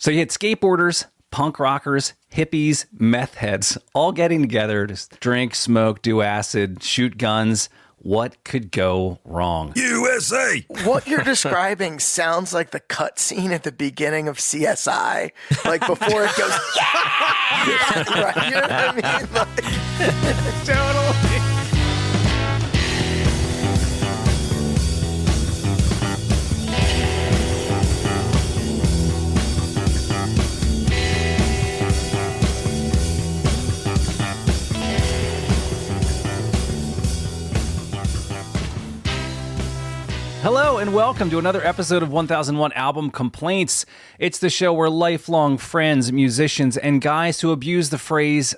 So you had skateboarders, punk rockers, hippies, meth heads, all getting together to drink, smoke, do acid, shoot guns. What could go wrong? USA! What you're describing sounds like the cutscene at the beginning of CSI. Like before it goes, yeah! Right? You know what I mean? Like, Totally. Hello and welcome to another episode of 1001 Album Complaints. It's the show where lifelong friends, musicians, and guys who abuse the phrase,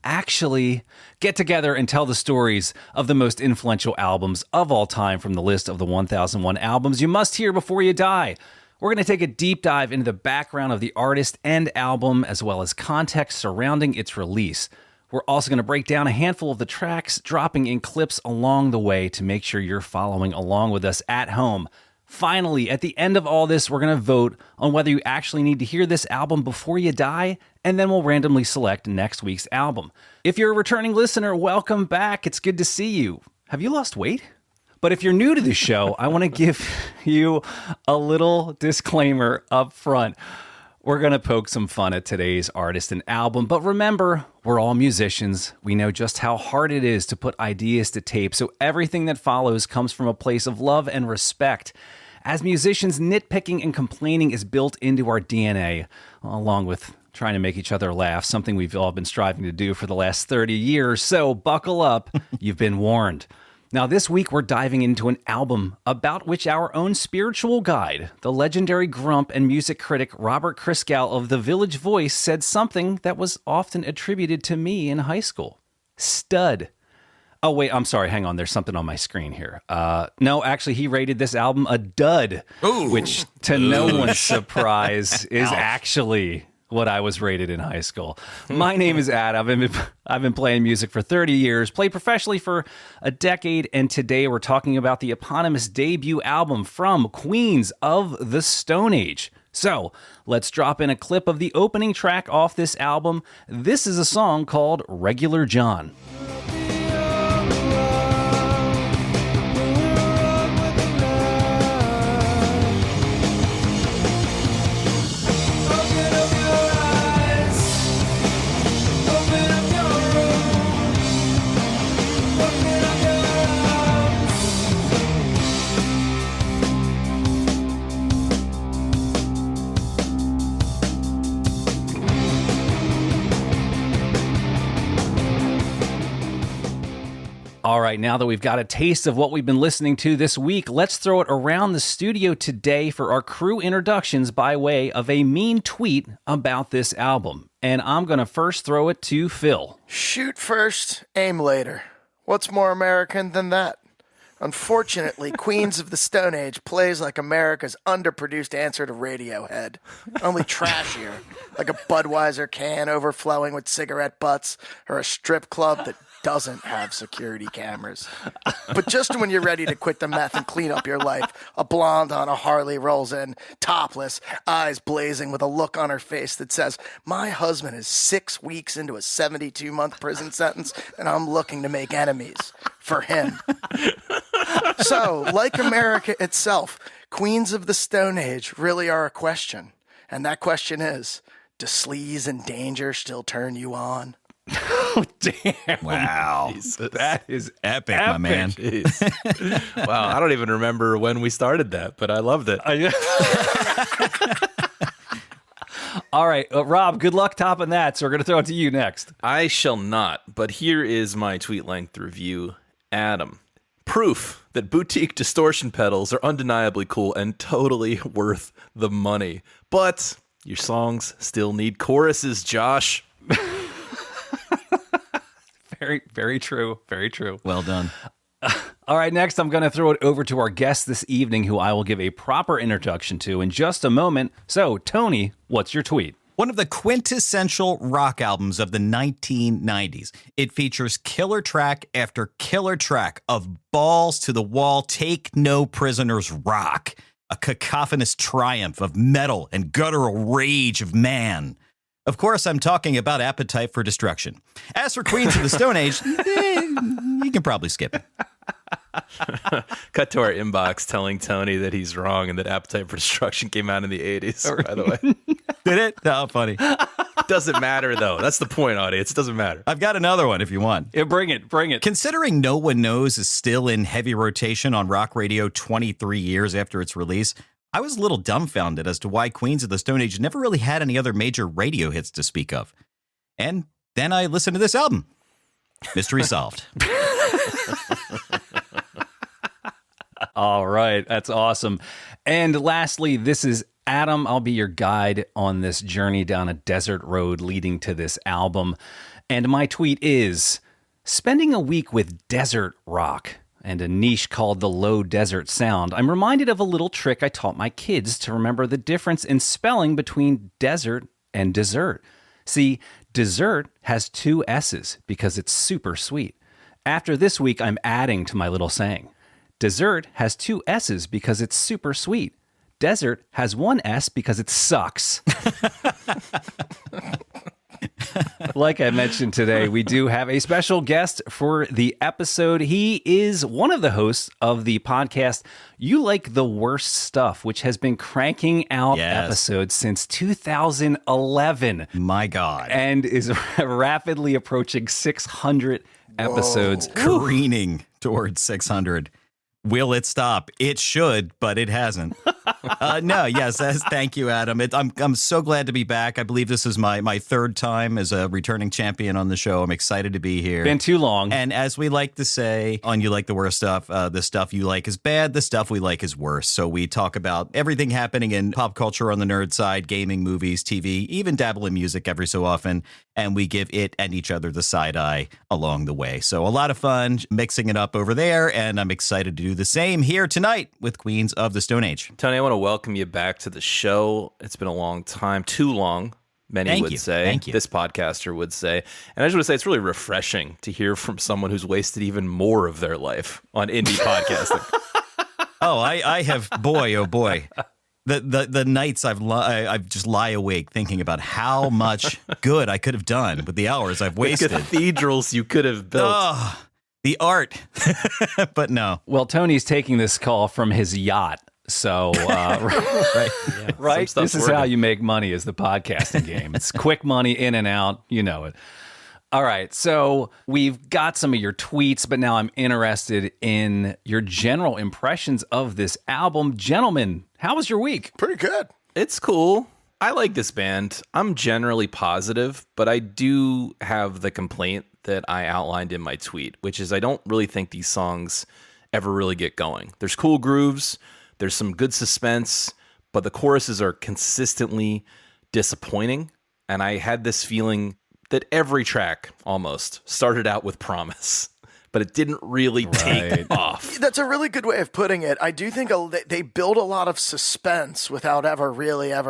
actually, get together and tell the stories of the most influential albums of all time from the list of the 1001 albums you must hear before you die. We're going to take a deep dive into the background of the artist and album, as well as context surrounding its release. We're also going to break down a handful of the tracks, dropping in clips along the way to make sure you're following along with us at home. Finally, at the end of all this, we're going to vote on whether you actually need to hear this album before you die, and then we'll randomly select next week's album. If you're a returning listener, welcome back. It's good to see you. Have you lost weight? But if you're new to the show, I want to give you a little disclaimer up front. We're going to poke some fun at today's artist and album, but remember, we're all musicians. We know just how hard it is to put ideas to tape, so everything that follows comes from a place of love and respect. As musicians, nitpicking and complaining is built into our DNA, along with trying to make each other laugh, something we've all been striving to do for the last 30 years, so buckle up, you've been warned. Now, this week, we're diving into an album about which our own spiritual guide, the legendary grump and music critic Robert Christgau of The Village Voice, said something that was often attributed to me in high school. Stud. Oh, wait, I'm sorry. Hang on. There's something on my screen here. No, actually, he rated this album a dud, which, to no one's surprise, is actually what I was rated in high school. My name is Adam. I've been playing music for 30 years, played professionally for a decade, and today we're talking about the eponymous debut album from Queens of the Stone Age. So, let's drop in a clip of the opening track off this album. This is a song called Regular John. All right, now that we've got a taste of what we've been listening to this week, let's throw it around the studio today for our crew introductions by way of a mean tweet about this album. And I'm going to first throw it to Phil. shoot first, aim later. What's more American than that? Unfortunately, Queens of the Stone Age plays like America's underproduced answer to Radiohead. Only trashier, like a Budweiser can overflowing with cigarette butts or a strip club that doesn't have security cameras. But just when you're ready to quit the meth and clean up your life, a blonde on a Harley rolls in, topless, eyes blazing with a look on her face that says, "My husband is 6 weeks into a 72-month prison sentence, and I'm looking to make enemies for him." So, like America itself, Queens of the Stone Age really are a question. And that question is, do sleaze and danger still turn you on? Oh, damn. Wow. Jesus. That is Epic, my man. Jeez. Wow, I don't even remember when we started that, but I loved it. All right, Rob, good luck topping that, so we're going to throw it to you next. I shall not, but here is my tweet-length review. Adam. Proof that boutique distortion pedals are undeniably cool and totally worth the money. But your songs still need choruses, Josh. Very, very true. Very true. Well done. All right, next I'm going to throw it over to our guest this evening, who I will give a proper introduction to in just a moment. So, Tony, what's your tweet? One of the quintessential rock albums of the 1990s. It features killer track after killer track of balls to the wall, take no prisoners rock. a cacophonous triumph of metal and guttural rage of man. Of course, I'm talking about Appetite for Destruction. As for Queens of the Stone Age, you can probably skip it. Cut to our inbox telling Tony that he's wrong and that Appetite for Destruction came out in the 80s, by the way. Did it? Oh, funny. Doesn't matter, though. That's the point, audience. It doesn't matter. I've got another one if you want. Yeah, bring it. Considering No One Knows is still in heavy rotation on rock radio 23 years after its release, I was a little dumbfounded as to why Queens of the Stone Age never really had any other major radio hits to speak of. And then I listened to this album. Mystery solved. All right. That's awesome. And lastly, this is Adam. I'll be your guide on this journey down a desert road leading to this album. And my tweet is, spending a week with desert rock and a niche called the low desert sound, I'm reminded of a little trick I taught my kids to remember the difference in spelling between desert and dessert. See, dessert has 2 S's because it's super sweet. After this week, I'm adding to my little saying. Dessert has 2 S's because it's super sweet. Desert has 1 S because it sucks. Like I mentioned today, we do have a special guest for the episode. He is one of the hosts of the podcast You Like the Worst Stuff, which has been cranking out episodes since 2011. My God. And is rapidly approaching 600 episodes. Careening towards 600. Will it stop? It should, but it hasn't. Thank you, Adam. I'm so glad to be back. I believe this is my 3rd time as a returning champion on the show. I'm excited to be here. Been too long. And as we like to say on You Like the Worst Stuff, the stuff you like is bad, the stuff we like is worse. So we talk about everything happening in pop culture on the nerd side, gaming, movies, TV, even dabble in music every so often. And we give it and each other the side eye along the way. So a lot of fun mixing it up over there. And I'm excited to do the same here tonight with Queens of the Stone Age. Tony, I want to welcome you back to the show. It's been a long time, too long, many would say. Thank you. This podcaster would say. And I just want to say it's really refreshing to hear from someone who's wasted even more of their life on indie podcasting. Oh, I have, boy, oh boy. The nights I've just lie awake thinking about how much good I could have done with the hours I've wasted. The cathedrals you could have built. Oh, the art. But no. Well, Tony's taking this call from his yacht. So, Right. right? Some This stuff's is how working. you make money as the podcasting game. It's quick money in and out. You know it. All right. So we've got some of your tweets, but now I'm interested in your general impressions of this album. Gentlemen, how was your week? Pretty good. It's cool. I like this band. I'm generally positive, but I do have the complaint that I outlined in my tweet, which is I don't really think these songs ever really get going. There's cool grooves, there's some good suspense, but the choruses are consistently disappointing. And I had this feeling that every track almost started out with promise, but it didn't really take off. That's a really good way of putting it. I do think they build a lot of suspense without ever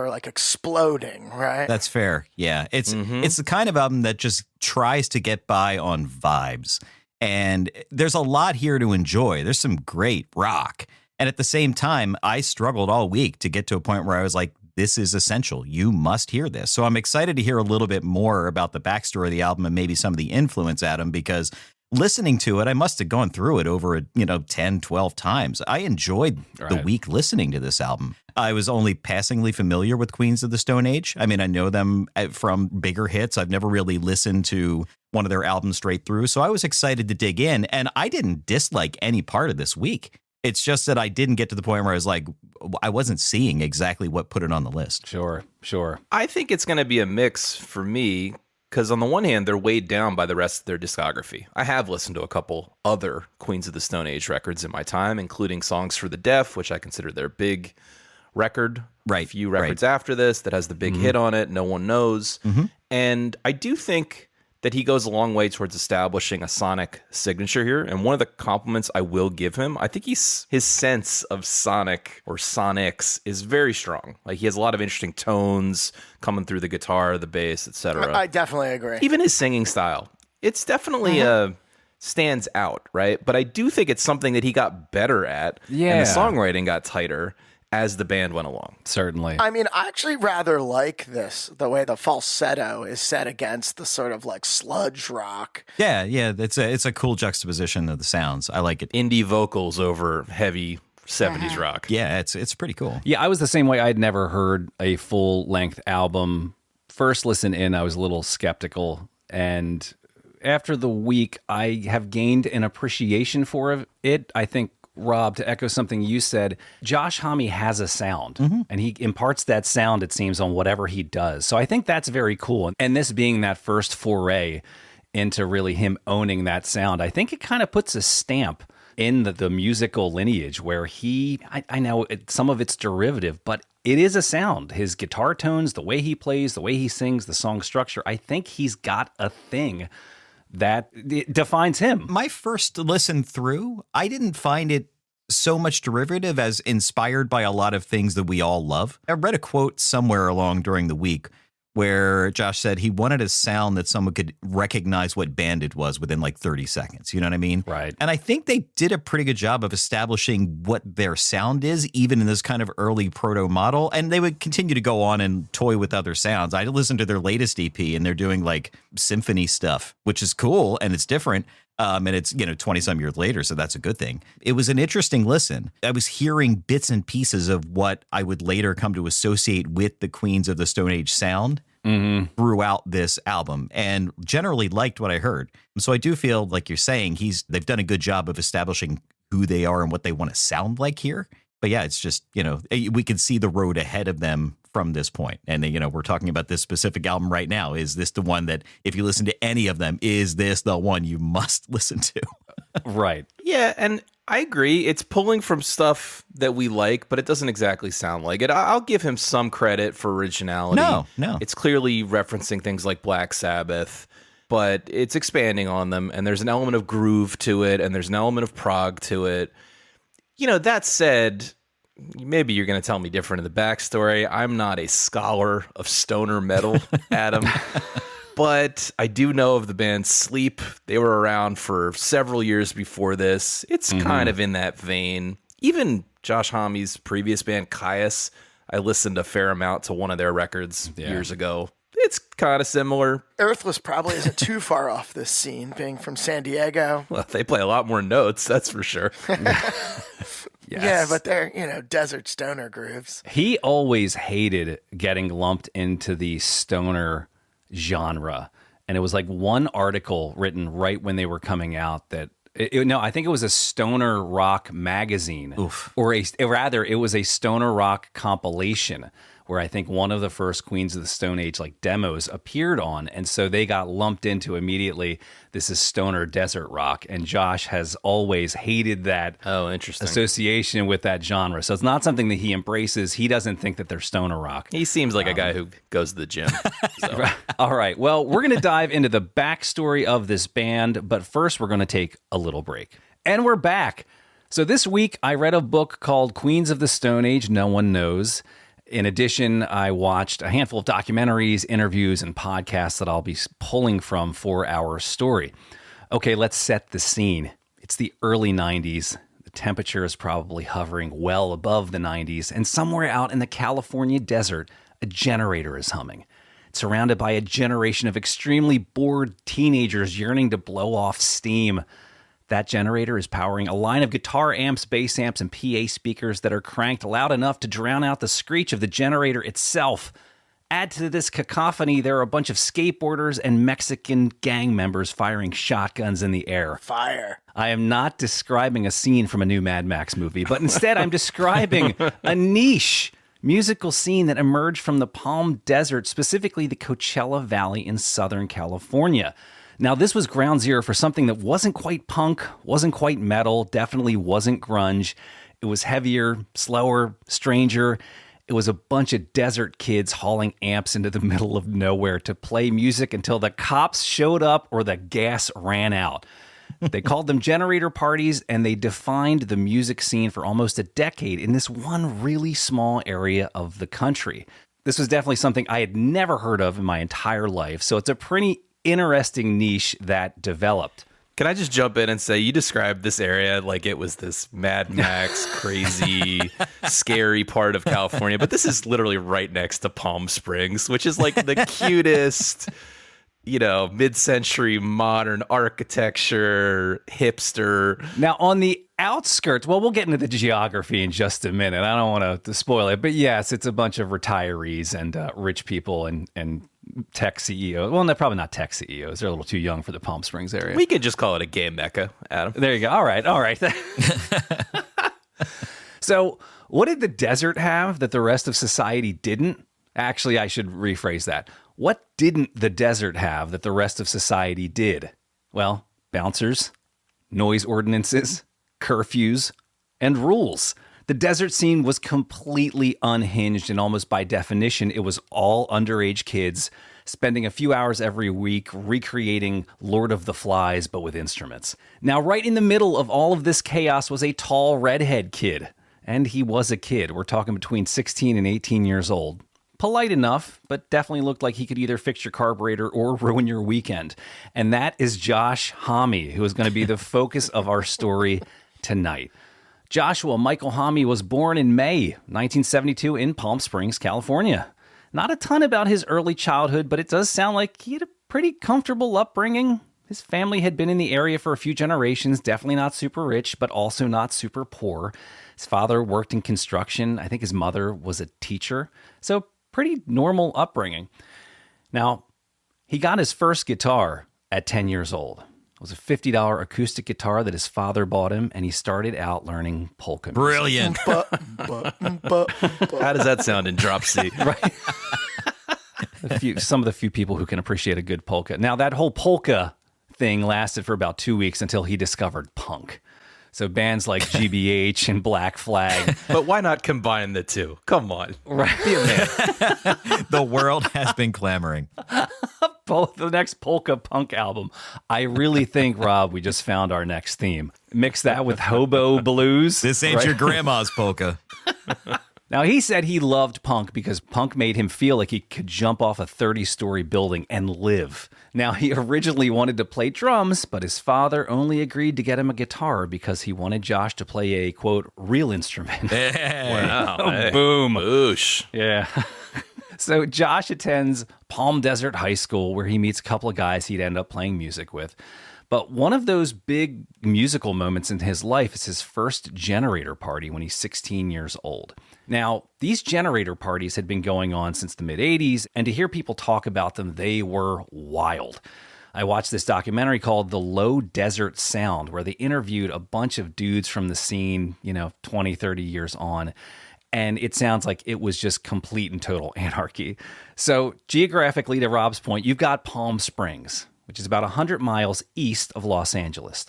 like exploding, right? That's fair. Yeah. It's the kind of album that just tries to get by on vibes. And there's a lot here to enjoy. There's some great rock. And at the same time, I struggled all week to get to a point where I was like, this is essential. You must hear this. So I'm excited to hear a little bit more about the backstory of the album and maybe some of the influence, Adam, because listening to it, I must have gone through it over, 10, 12 times. I enjoyed the week listening to this album. I was only passingly familiar with Queens of the Stone Age. I mean, I know them from bigger hits. I've never really listened to one of their albums straight through. So I was excited to dig in, and I didn't dislike any part of this week. It's just that I didn't get to the point where I was like, I wasn't seeing exactly what put it on the list. Sure. I think it's going to be a mix for me because on the one hand, they're weighed down by the rest of their discography. I have listened to a couple other Queens of the Stone Age records in my time, including Songs for the Deaf, which I consider their big record. Right. A few records after this that has the big hit on it, No One Knows. And I do think that he goes a long way towards establishing a sonic signature here. And one of the compliments I will give him, I think his sense of sonic or sonics is very strong. Like he has a lot of interesting tones coming through the guitar, the bass, etc. I definitely agree. Even his singing style, it's definitely stands out, right? But I do think it's something that he got better at. Yeah. And the songwriting got tighter. as the band went along. Certainly. I mean, I actually rather like this, the way the falsetto is set against the sort of like sludge rock. Yeah, it's a cool juxtaposition of the sounds. I like it. Indie vocals over heavy 70s rock. Yeah, it's pretty cool. Yeah, I was the same way. I'd never heard a full-length album. First listen in, I was a little skeptical. And after the week, I have gained an appreciation for it. I think, Rob, to echo something you said, Josh Homme has a sound, and he imparts that sound, it seems, on whatever he does. So I think that's very cool. And this being that first foray into really him owning that sound, I think it kind of puts a stamp in the musical lineage where I know some of it's derivative, but it is a sound. His guitar tones, the way he plays, the way he sings, the song structure, I think he's got a thing that defines him. My first listen through, I didn't find it so much derivative as inspired by a lot of things that we all love. I read a quote somewhere along during the week where Josh said he wanted a sound that someone could recognize what band it was within like 30 seconds. You know what I mean? Right. And I think they did a pretty good job of establishing what their sound is, even in this kind of early proto model. And they would continue to go on and toy with other sounds. I listened to their latest EP and they're doing like symphony stuff, which is cool and it's different. And it's, 20 some years later. So that's a good thing. It was an interesting listen. I was hearing bits and pieces of what I would later come to associate with the Queens of the Stone Age sound throughout this album, and generally liked what I heard. So I do feel like you're saying they've done a good job of establishing who they are and what they want to sound like here. But yeah, it's just, we can see the road ahead of them from this point. And, we're talking about this specific album right now. Is this the one that if you listen to any of them, is this the one you must listen to? Right. Yeah, and I agree. It's pulling from stuff that we like, but it doesn't exactly sound like it. I'll give him some credit for originality. No. It's clearly referencing things like Black Sabbath, but it's expanding on them, and there's an element of groove to it, and there's an element of prog to it. That said, maybe you're going to tell me different in the backstory. I'm not a scholar of stoner metal, Adam. But I do know of the band Sleep. They were around for several years before this. It's kind of in that vein. Even Josh Homme's previous band, Caius, I listened a fair amount to one of their records years ago. It's kind of similar. Earthless probably isn't too far off this scene, being from San Diego. Well, they play a lot more notes, that's for sure. Yeah, but they're, desert stoner grooves. He always hated getting lumped into the stoner genre. And it was like one article written right when they were coming out that I think it was a stoner rock magazine. Oof. Or rather it was a stoner rock compilation where I think one of the first Queens of the Stone Age like demos appeared on. And so they got lumped into immediately, this is stoner desert rock. And Josh has always hated that Interesting. association with that genre. So it's not something that he embraces. He doesn't think that they're stoner rock. He seems like a guy who goes to the gym. So. All right. Well, we're going to dive into the backstory of this band, but first we're going to take a little break. And we're back. So this week I read a book called Queens of the Stone Age, No One Knows. In addition, I watched a handful of documentaries, interviews, and podcasts that I'll be pulling from for our story. Okay, let's set the scene. It's the early 90s. The temperature is probably hovering well above the 90s, and somewhere out in the California desert, a generator is humming. It's surrounded by a generation of extremely bored teenagers yearning to blow off steam. That generator is powering a line of guitar amps, bass amps, and PA speakers that are cranked loud enough to drown out the screech of the generator itself. Add to this cacophony, there are a bunch of skateboarders and Mexican gang members firing shotguns in the air. Fire. I am not describing a scene from a new Mad Max movie, but instead I'm describing a niche musical scene that emerged from the Palm Desert, specifically the Coachella Valley in Southern California. Now, this was ground zero for something that wasn't quite punk, wasn't quite metal, definitely wasn't grunge. It was heavier, slower, stranger. It was a bunch of desert kids hauling amps into the middle of nowhere to play music until the cops showed up or the gas ran out. They called them generator parties, and they defined the music scene for almost a decade in this one really small area of the country. This was definitely something I had never heard of in my entire life, so it's a pretty interesting niche that developed. Can I just jump in and say you described this area like it was this Mad Max crazy, scary part of California, but this is literally right next to Palm Springs, which is like the cutest, mid-century modern architecture, hipster. Now, on the outskirts, well, we'll get into the geography in just a minute. I don't want to spoil it, but yes, it's a bunch of retirees and rich people and tech CEOs. Well, they're probably not tech CEOs. They're a little too young for the Palm Springs area. We could just call it a gay mecca, Adam. There you go. All right. So, what did the desert have that the rest of society didn't? Actually, I should rephrase that. What didn't the desert have that the rest of society did? Well, bouncers, noise ordinances, curfews, and rules. The desert scene was completely unhinged, and almost by definition, it was all underage kids spending a few hours every week recreating Lord of the Flies, but with instruments. Now, right in the middle of all of this chaos was a tall redhead kid. And he was a kid. We're talking between 16 and 18 years old. Polite enough, but definitely looked like he could either fix your carburetor or ruin your weekend. And that is Josh Homme, who is going to be the focus of our story tonight. Joshua Michael Homme was born in May 1972 in Palm Springs, California. Not a ton about his early childhood, but it does sound like he had a pretty comfortable upbringing. His family had been in the area for a few generations, definitely not super rich, but also not super poor. His father worked in construction. I think his mother was a teacher. So pretty normal upbringing. Now, he got his first guitar at 10 years old. It was a $50 acoustic guitar that his father bought him, and he started out learning polka music. Brilliant. How does that sound in drop C? Right. Some of the few people who can appreciate a good polka. Now, that whole polka thing lasted for about 2 weeks until he discovered punk. So bands like GBH and Black Flag. But why not combine the two? Come on. Right. Be a man. The world has been clamoring. The next polka punk album. I really think, Rob, we just found our next theme. Mix that with hobo blues. This ain't right? your grandma's polka. Now, he said he loved punk because punk made him feel like he could jump off a 30-story building and live. Now, he originally wanted to play drums, but his father only agreed to get him a guitar because he wanted Josh to play a, quote, real instrument. Wow. Hey. Boom. Boosh. Yeah. So Josh attends Palm Desert High School, where he meets a couple of guys he'd end up playing music with. But one of those big musical moments in his life is his first generator party when he's 16 years old. Now, these generator parties had been going on since the mid-'80s, and to hear people talk about them, they were wild. I watched this documentary called The Low Desert Sound, where they interviewed a bunch of dudes from the scene, 20, 30 years on. And it sounds like it was just complete and total anarchy. So geographically, to Rob's point, you've got Palm Springs, which is about 100 miles east of Los Angeles.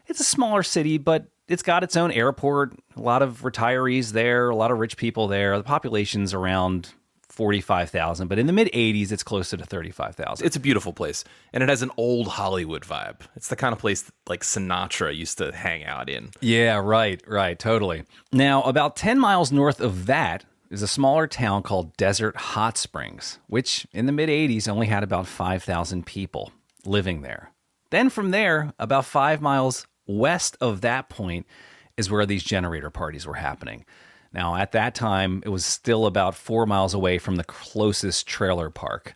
It's a smaller city, but it's got its own airport, a lot of retirees there, a lot of rich people there. The population's around 45,000, but in the mid-'80s, it's closer to 35,000. It's a beautiful place, and it has an old Hollywood vibe. It's the kind of place that, like Sinatra used to hang out in. Yeah, right, totally. Now, about 10 miles north of that is a smaller town called Desert Hot Springs, which in the mid-'80s only had about 5,000 people living there. Then from there, about 5 miles west of that point is where these generator parties were happening. Now, at that time, it was still about 4 miles away from the closest trailer park.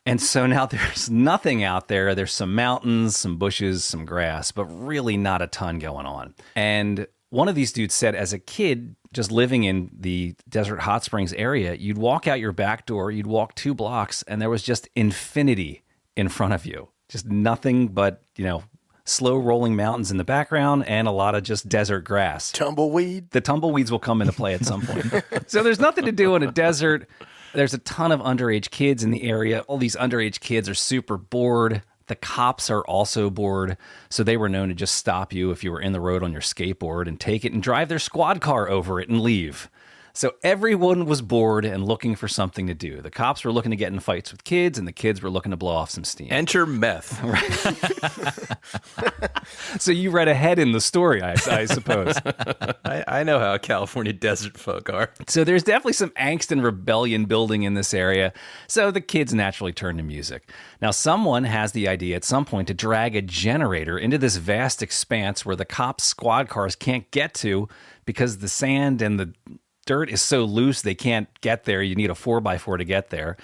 And so now there's nothing out there. There's some mountains, some bushes, some grass, but really not a ton going on. And one of these dudes said as a kid, just living in the Desert Hot Springs area, you'd walk out your back door, you'd walk 2 blocks, and there was just infinity in front of you. Just nothing but, slow rolling mountains in the background and a lot of just desert grass. Tumbleweed. The tumbleweeds will come into play at some point. So there's nothing to do in a desert. There's a ton of underage kids in the area. All these underage kids are super bored. The cops are also bored. So they were known to just stop you if you were in the road on your skateboard and take it and drive their squad car over it and leave. So everyone was bored and looking for something to do. The cops were looking to get in fights with kids, and the kids were looking to blow off some steam. Enter meth. So you read ahead in the story, I suppose. I know how California desert folk are. So there's definitely some angst and rebellion building in this area. So the kids naturally turn to music. Now, someone has the idea at some point to drag a generator into this vast expanse where the cops' squad cars can't get to because the sand and the dirt is so loose they can't get there. You need a 4x4 to get there.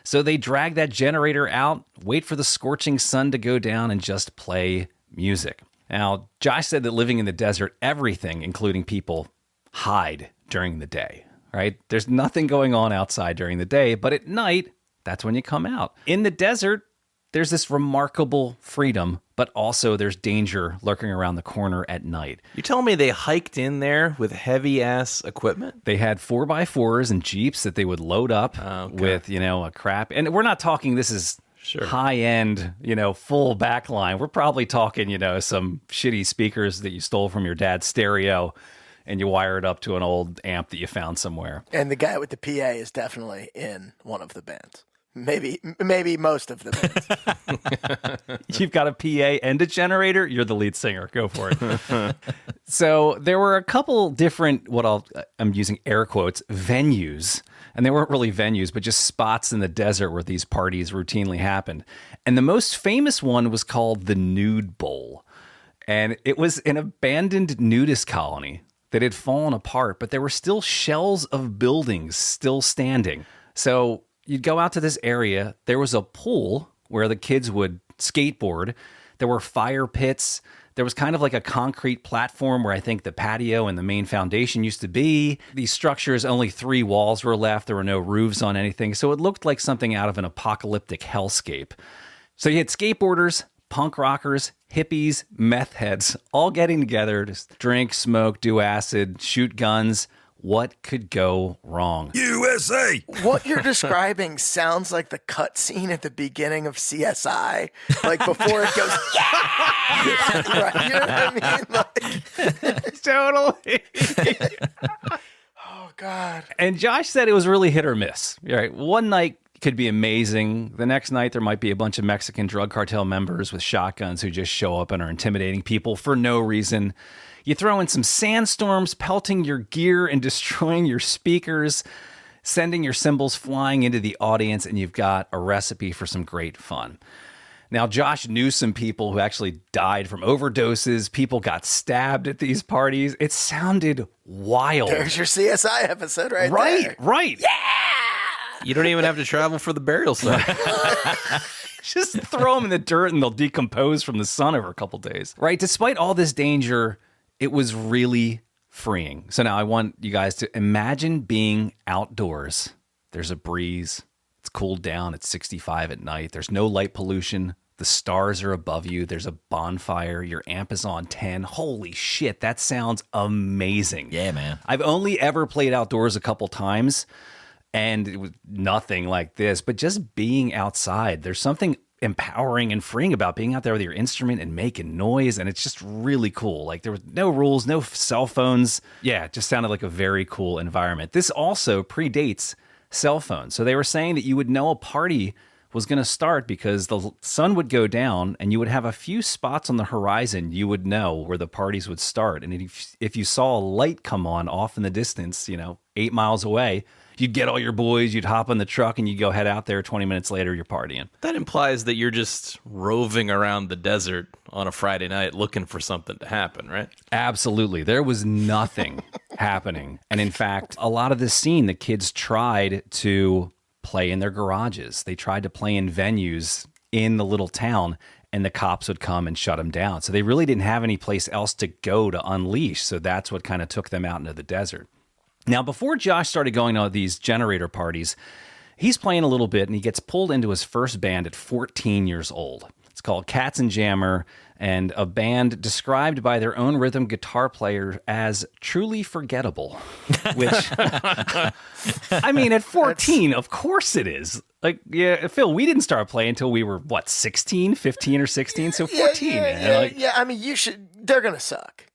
So they drag that generator out, wait for the scorching sun to go down, and just play music. Now, Josh said that living in the desert, everything, including people, hide during the day, right? There's nothing going on outside during the day, but at night, that's when you come out. In the desert, there's this remarkable freedom, but also there's danger lurking around the corner at night. You telling me they hiked in there with heavy-ass equipment? They had 4x4s and Jeeps that they would load up with, a crap. And we're not talking, this is high-end, full backline. We're probably talking, some shitty speakers that you stole from your dad's stereo and you wire it up to an old amp that you found somewhere. And the guy with the PA is definitely in one of the bands. Maybe most of the bands. You've got a PA and a generator. You're the lead singer. Go for it. So there were a couple different, I'm using air quotes, venues. And they weren't really venues, but just spots in the desert where these parties routinely happened. And the most famous one was called the Nude Bowl. And it was an abandoned nudist colony that had fallen apart, but there were still shells of buildings still standing. So you'd go out to this area. There was a pool where the kids would skateboard. There were fire pits. There was kind of like a concrete platform where I think the patio and the main foundation used to be. These structures, only 3 walls were left. There were no roofs on anything. So it looked like something out of an apocalyptic hellscape. So you had skateboarders, punk rockers, hippies, meth heads, all getting together to drink, smoke, do acid, shoot guns. What could go wrong? USA! What you're describing sounds like the cutscene at the beginning of CSI. Like before it goes, yeah! Right? You know what I mean? Totally. Oh, God. And Josh said it was really hit or miss. Right? One night could be amazing. The next night, there might be a bunch of Mexican drug cartel members with shotguns who just show up and are intimidating people for no reason. You throw in some sandstorms, pelting your gear and destroying your speakers, sending your cymbals flying into the audience, and you've got a recipe for some great fun. Now, Josh knew some people who actually died from overdoses. People got stabbed at these parties. It sounded wild. There's your CSI episode right there. Right. Yeah! You don't even have to travel for the burial site. Just throw them in the dirt and they'll decompose from the sun over a couple days. Right? Despite all this danger, it was really freeing. So now I want you guys to imagine being outdoors. There's a breeze. It's cooled down. It's 65 at night. There's no light pollution. The stars are above you. There's a bonfire. Your amp is on 10. Holy shit, that sounds amazing. Yeah, man. I've only ever played outdoors a couple times, and it was nothing like this. But just being outside, there's something empowering and freeing about being out there with your instrument and making noise, and it's just really cool. Like, there was no rules, no cell phones. Yeah, it just sounded like a very cool environment. This also predates cell phones. So they were saying that you would know a party was going to start because the sun would go down and you would have a few spots on the horizon you would know where the parties would start. And if you saw a light come on off in the distance, 8 miles away, you'd get all your boys, you'd hop on the truck, and you'd go head out there. 20 minutes later, you're partying. That implies that you're just roving around the desert on a Friday night looking for something to happen, right? Absolutely. There was nothing happening. And in fact, a lot of this scene, the kids tried to play in their garages. They tried to play in venues in the little town, and the cops would come and shut them down. So they really didn't have any place else to go to unleash. So that's what kind of took them out into the desert. Now, before Josh started going to these generator parties, he's playing a little bit, and he gets pulled into his first band at 14 years old. It's called Cats and Jammer, and a band described by their own rhythm guitar player as truly forgettable, which, I mean, at 14, of course it is. Like, yeah, Phil, we didn't start playing until we were, 16, 15 or 16? So 14. Yeah, I mean, they're going to suck.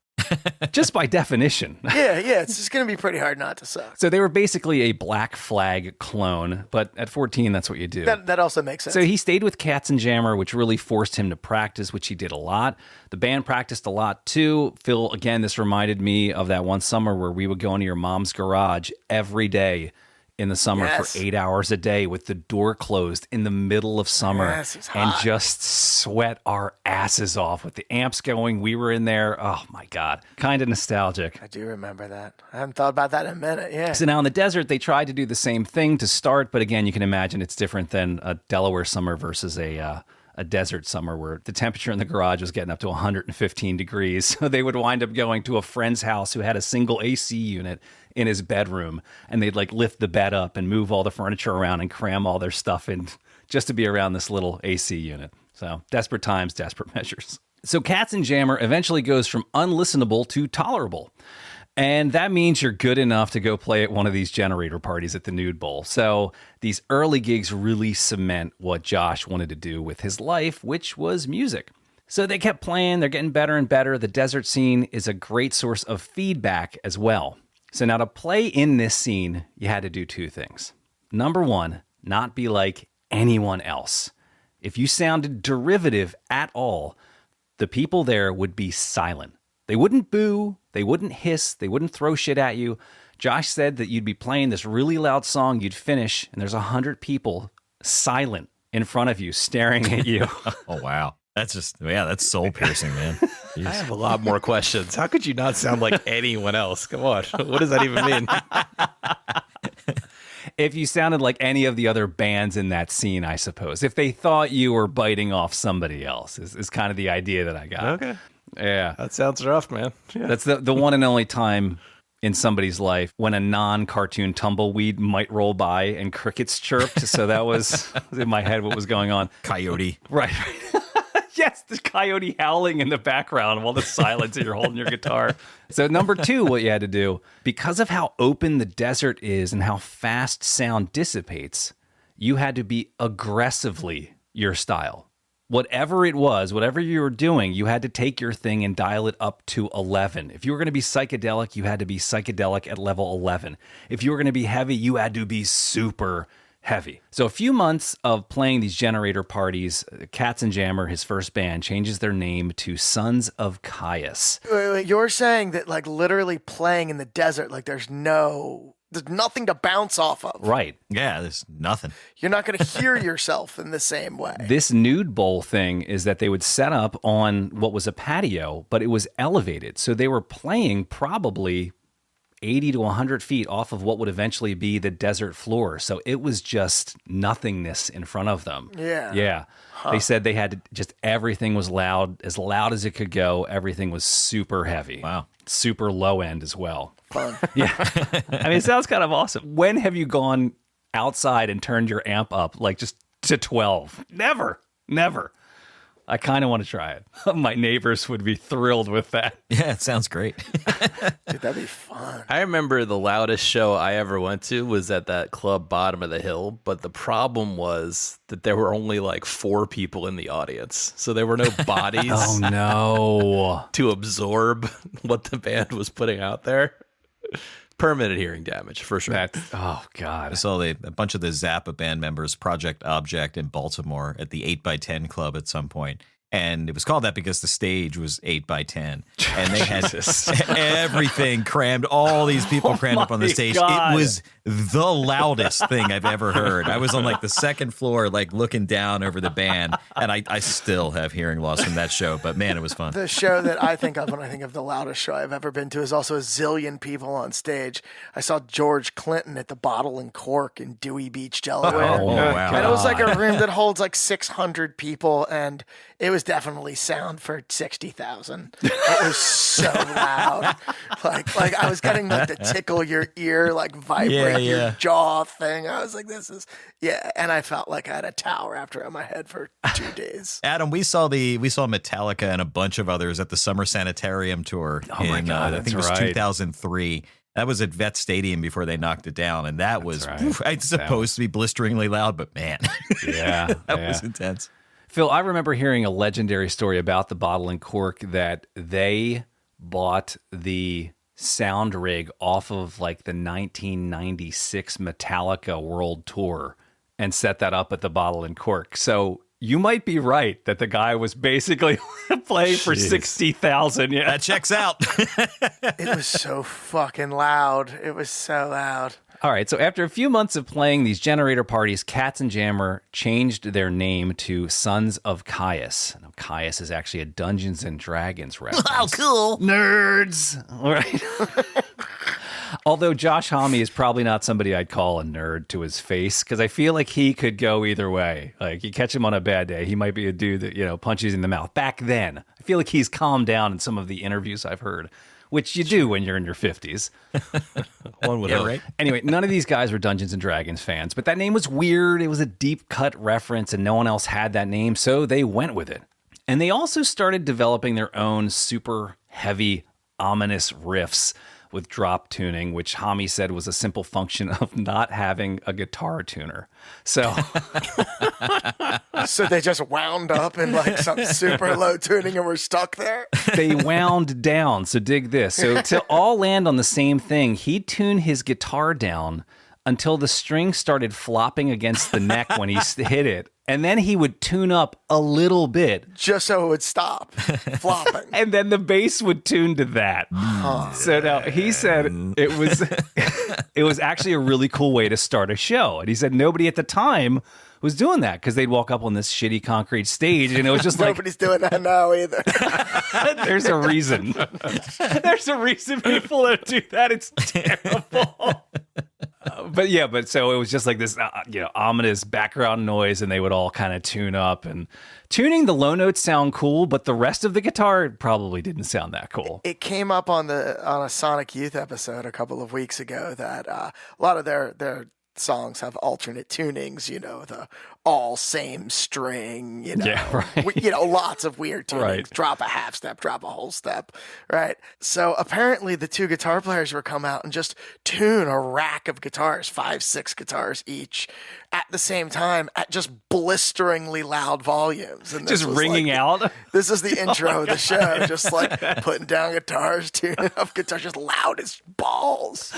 just by definition. Yeah, it's just going to be pretty hard not to suck. So they were basically a Black Flag clone, but at 14, that's what you do. That also makes sense. So he stayed with Katzenjammer, which really forced him to practice, which he did a lot. The band practiced a lot too. Phil, again, this reminded me of that one summer where we would go into your mom's garage every day in the summer for 8 hours a day with the door closed in the middle of summer and just sweat our asses off with the amps going. We were in there. Oh my God. Kind of nostalgic. I do remember that. I haven't thought about that in a minute. Yeah. So now in the desert, they tried to do the same thing to start. But again, you can imagine it's different than a Delaware summer versus a desert summer where the temperature in the garage was getting up to 115 degrees. So they would wind up going to a friend's house who had a single AC unit in his bedroom, and they'd like lift the bed up and move all the furniture around and cram all their stuff in just to be around this little AC unit. So desperate times, desperate measures. So Katzenjammer eventually goes from unlistenable to tolerable. And that means you're good enough to go play at one of these generator parties at the Nude Bowl. So these early gigs really cement what Josh wanted to do with his life, which was music. So they kept playing, they're getting better and better. The desert scene is a great source of feedback as well. So now to play in this scene, you had to do two things. Number one, not be like anyone else. If you sounded derivative at all, the people there would be silent. They wouldn't boo, they wouldn't hiss, they wouldn't throw shit at you. Josh said that you'd be playing this really loud song, you'd finish, and there's 100 people silent in front of you, staring at you. Oh, wow. That's soul piercing, man. I have a lot more questions. How could you not sound like anyone else? Come on. What does that even mean? If you sounded like any of the other bands in that scene, I suppose. If they thought you were biting off somebody else is kind of the idea that I got. Okay. Yeah. That sounds rough, man. Yeah. That's the one and only time in somebody's life when a non-cartoon tumbleweed might roll by and crickets chirped. So that was in my head what was going on. Coyote. Right. Yes, the coyote howling in the background while the silence and you're holding your guitar. So number two, what you had to do, because of how open the desert is and how fast sound dissipates, you had to be aggressively your style. Whatever it was, whatever you were doing, you had to take your thing and dial it up to 11. If you were going to be psychedelic, you had to be psychedelic at level 11. If you were going to be heavy, you had to be super heavy. So a few months of playing these generator parties, Katzenjammer, his first band, changes their name to Sons of Caius. Wait, you're saying that like literally playing in the desert, like there's nothing to bounce off of. Right. Yeah, there's nothing. You're not going to hear yourself in the same way. This Nude Bowl thing is that they would set up on what was a patio, but it was elevated. So they were playing probably 80 to 100 feet off of what would eventually be the desert floor. So it was just nothingness in front of them. Yeah. Yeah. Huh. They said they had to just, everything was loud as it could go. Everything was super heavy. Wow. Super low end as well. Fun. Yeah. I mean, it sounds kind of awesome. When have you gone outside and turned your amp up like just to 12? Never. I kind of want to try it. My neighbors would be thrilled with that. Yeah, it sounds great. Dude, that'd be fun. I remember the loudest show I ever went to was at that club Bottom of the Hill, but the problem was that there were only like 4 people in the audience. So there were no bodies Oh, no. to absorb what the band was putting out there. Permanent hearing damage, for sure. Oh, God. I saw a bunch of the Zappa band members, Project Object in Baltimore, at the 8x10 Club at some point. And it was called that because the stage was 8x10. And they had everything crammed, all these people crammed up on the stage. God. It was the loudest thing I've ever heard. I was on like the second floor, like looking down over the band. And I still have hearing loss from that show. But man, it was fun. The show that I think of when I think of the loudest show I've ever been to is also a zillion people on stage. I saw George Clinton at the Bottle and Cork in Dewey Beach, Delaware. Oh, wow. And it was like a room that holds like 600 people, and it was definitely sound for 60,000. It was so loud. Like I was getting like the tickle your ear, like vibrate your jaw thing. I was like, this is, and I felt like I had a tower after on my head for 2 days. Adam, we saw Metallica and a bunch of others at the Summer Sanitarium tour my God, I think it was right. 2003. That was at Vet Stadium before they knocked it down, and that was right. it's supposed to be blisteringly loud, but man, Yeah. that was intense. Phil, I remember hearing a legendary story about the Bottle and Cork that they bought the sound rig off of like the 1996 Metallica World Tour and set that up at the Bottle and Cork. So you might be right that the guy was basically playing for 60,000. Yeah, That checks out. It was so fucking loud. It was so loud. All right, so after a few months of playing these generator parties, Katz and Jammer changed their name to Sons of Caius. Now, Caius is actually a Dungeons and Dragons reference. Oh, cool. Nerds! All right. Although Josh Homme is probably not somebody I'd call a nerd to his face, because I feel like he could go either way. Like, you catch him on a bad day, he might be a dude that, punches you in the mouth. Back then, I feel like he's calmed down in some of the interviews I've heard, which you do when you're in your 50s. One would hope. Right. Anyway, none of these guys were Dungeons and Dragons fans, but that name was weird. It was a deep cut reference, and no one else had that name, so they went with it. And they also started developing their own super heavy, ominous riffs with drop tuning, which Homme said was a simple function of not having a guitar tuner. So So they just wound up in like some super low tuning and were stuck there. they wound down. So dig this. So to all land on the same thing, he'd tune his guitar down until the string started flopping against the neck when he hit it. And then he would tune up a little bit. Just so it would stop flopping. And then the bass would tune to that. So now he said it was actually a really cool way to start a show. And he said nobody at the time was doing that because they'd walk up on this shitty concrete stage and it was just like, Nobody's doing that now either. there's a reason. There's a reason people don't do that. It's terrible. But so it was just like this, ominous background noise, and they would all kind of tune up. And tuning the low notes sound cool, but the rest of the guitar probably didn't sound that cool. It came up on a Sonic Youth episode a couple of weeks ago that a lot of their songs have alternate tunings, the all same string, Yeah, right. Lots of weird tunings, Right. drop a half step, drop a whole step, right? So apparently the two guitar players would come out and just tune a rack of guitars, 5-6 guitars each at the same time at just blisteringly loud volumes. And this Just was ringing out. This is the intro of the show, just like putting down guitars, tuning up guitars, just loud as balls.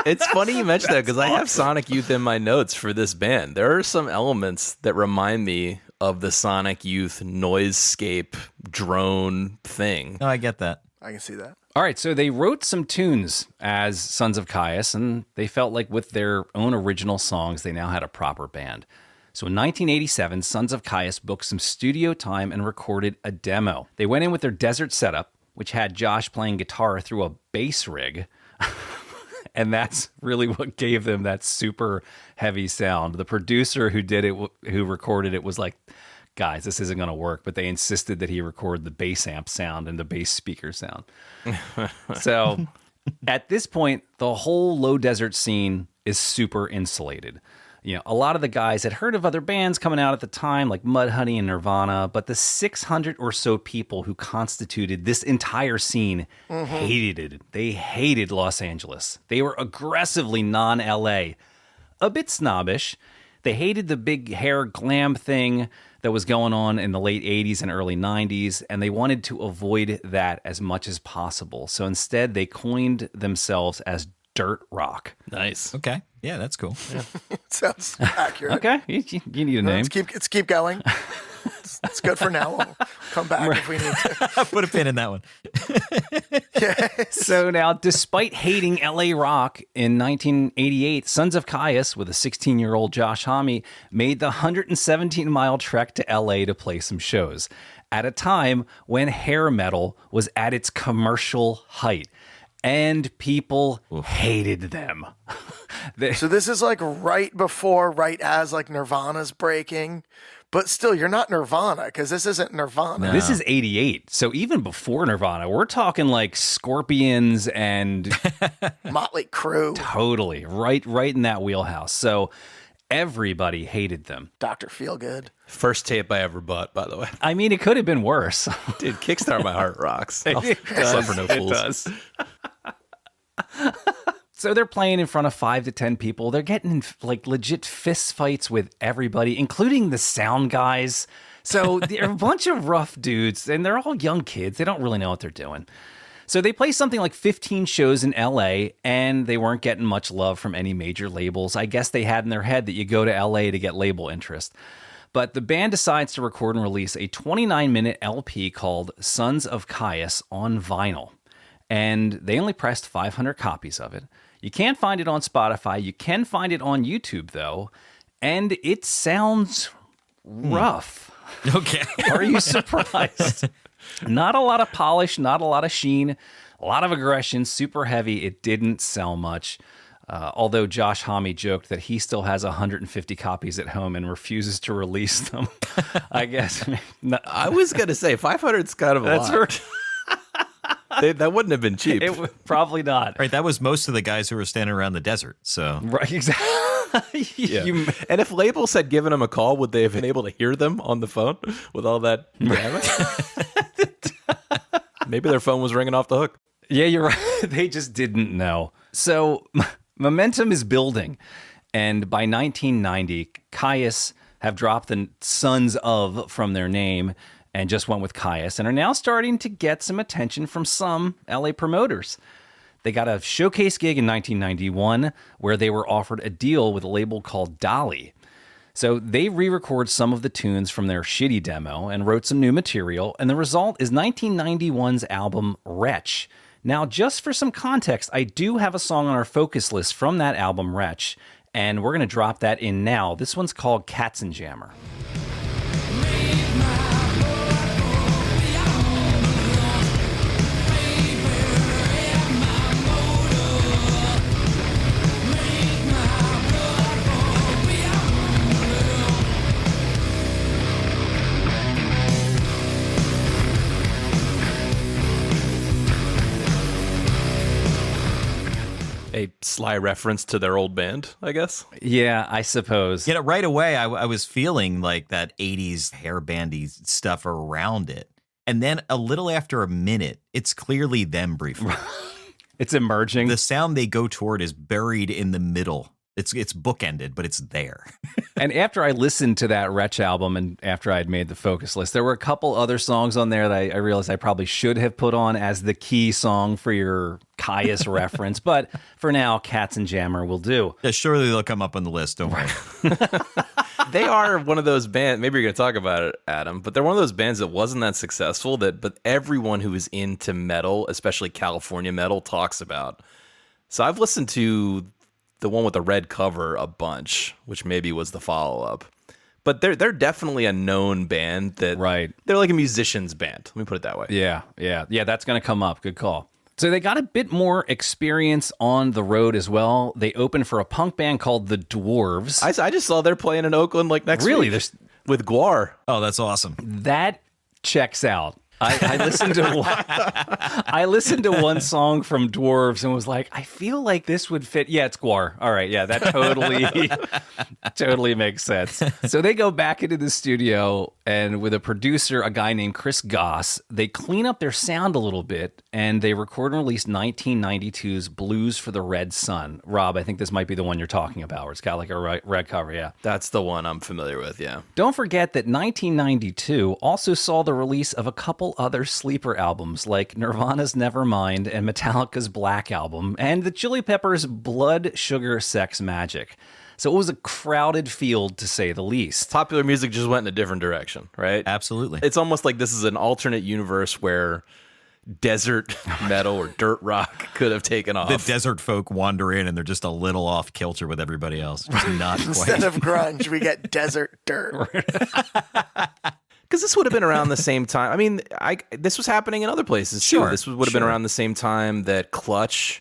It's funny you mentioned that because I have Sonic Youth in my notes for this band. There are some elements that remind me of the Sonic Youth noisescape drone thing. No, I get that. I can see that. All right, so they wrote some tunes as Sons of Caius, and they felt like with their own original songs, they now had a proper band. So in 1987, Sons of Caius booked some studio time and recorded a demo. They went in with their desert setup, which had Josh playing guitar through a bass rig. And that's really what gave them that super heavy sound. The producer who did it, who recorded it, was like, guys, this isn't going to work. But they insisted that he record the bass amp sound and the bass speaker sound. So at this point, the whole low desert scene is super insulated. A lot of the guys had heard of other bands coming out at the time, like Mudhoney and Nirvana, but the 600 or so people who constituted this entire scene hated it. They hated Los Angeles. They were aggressively non-LA, a bit snobbish. They hated the big hair glam thing that was going on in the late 80s and early 90s, and they wanted to avoid that as much as possible. So instead, they coined themselves as dirt rock. Nice. Okay. Yeah, that's cool. Sounds accurate. Okay, you need a name. Let's keep going. It's good for now. We'll come back if we need to. Put a pin in that one. So now, despite hating LA rock, in 1988, Sons of Caius, with a 16-year-old Josh Homme, made the 117-mile trek to LA to play some shows at a time when hair metal was at its commercial height. And people hated them. So this is like right as like Nirvana's breaking. But still, you're not Nirvana because this isn't Nirvana. No. This is 88. So even before Nirvana, we're talking like Scorpions and Motley Crue. totally right in that wheelhouse. So everybody hated them. Dr. Feelgood. First tape I ever bought, by the way. I mean, it could have been worse. Dude, Kickstart My Heart rocks. I'll suffer no fools. It does. So they're playing in front of 5 to 10 people. They're getting in like legit fist fights with everybody, including the sound guys. So they're a bunch of rough dudes, and they're all young kids. They don't really know what they're doing. So they played something like 15 shows in LA, and they weren't getting much love from any major labels. I guess they had in their head that you go to LA to get label interest. But the band decides to record and release a 29-minute LP called Sons of Caius on vinyl. And they only pressed 500 copies of it. You can't find it on Spotify. You can find it on YouTube, though. And it sounds rough. Okay. Are you surprised? Not a lot of polish, not a lot of sheen, a lot of aggression, super heavy. It didn't sell much. Although Josh Homme joked that he still has 150 copies at home and refuses to release them. I guess. I was going to say 500 is kind of a lot. Right. That wouldn't have been cheap. Probably not. Right, that was most of the guys who were standing around the desert. So Right, exactly. Yeah. And if labels had given them a call, would they have been able to hear them on the phone with all that damage? Maybe their phone was ringing off the hook. Yeah, you're right. They just didn't know. So momentum is building. And by 1990, Caius have dropped the Sons of from their name and just went with Caius and are now starting to get some attention from some LA promoters. They got a showcase gig in 1991 where they were offered a deal with a label called Dolly. So they re-recorded some of the tunes from their shitty demo and wrote some new material, and the result is 1991's album Wretch. Now, just for some context, I do have a song on our focus list from that album Wretch, and we're going to drop that in now. This one's called Katzenjammer. A sly reference to their old band, I guess. Yeah, I suppose. you know, right away, I was feeling like that 80s hair bandy stuff around it. And then a little after a minute, it's clearly them briefly. It's emerging. The sound they go toward is buried in the middle. It's bookended, but it's there. And after I listened to that Wretch album and after I'd made the focus list, there were a couple other songs on there that I realized I probably should have put on as the key song for your Caius reference. But for now, Katzenjammer will do. Yeah, surely they'll come up on the list. Don't worry. They are one of those bands, maybe you're going to talk about it, Adam, but they're one of those bands that wasn't that successful but everyone who is into metal, especially California metal, talks about. So I've listened to the one with the red cover a bunch, which maybe was the follow-up. But they're definitely a known band that they're like a musician's band. Let me put it that way. Yeah, that's going to come up. Good call. So they got a bit more experience on the road as well. They opened for a punk band called the Dwarves. I just saw they're playing in Oakland like next week. Really? With Guar. Oh, that's awesome. That checks out. I listened to one song from Dwarves and was like, I feel like this would fit. Yeah, it's Guar. All right, yeah, that totally makes sense. So they go back into the studio, and with a producer, a guy named Chris Goss, they clean up their sound a little bit, and they record and release 1992's Blues for the Red Sun. Rob, I think this might be the one you're talking about, where it's got like a red cover, yeah. That's the one I'm familiar with, yeah. Don't forget that 1992 also saw the release of a couple other sleeper albums like Nirvana's Nevermind and Metallica's Black Album and the Chili Peppers' Blood, Sugar, Sex, Magic. So it was a crowded field, to say the least. Popular music just went in a different direction, right? Absolutely. It's almost like this is an alternate universe where desert metal or dirt rock could have taken off. The desert folk wander in and they're just a little off kilter with everybody else. Just not quite. Instead of grunge, we get desert dirt. Because this would have been around the same time. I mean, this was happening in other places too. This would have been around the same time that Clutch,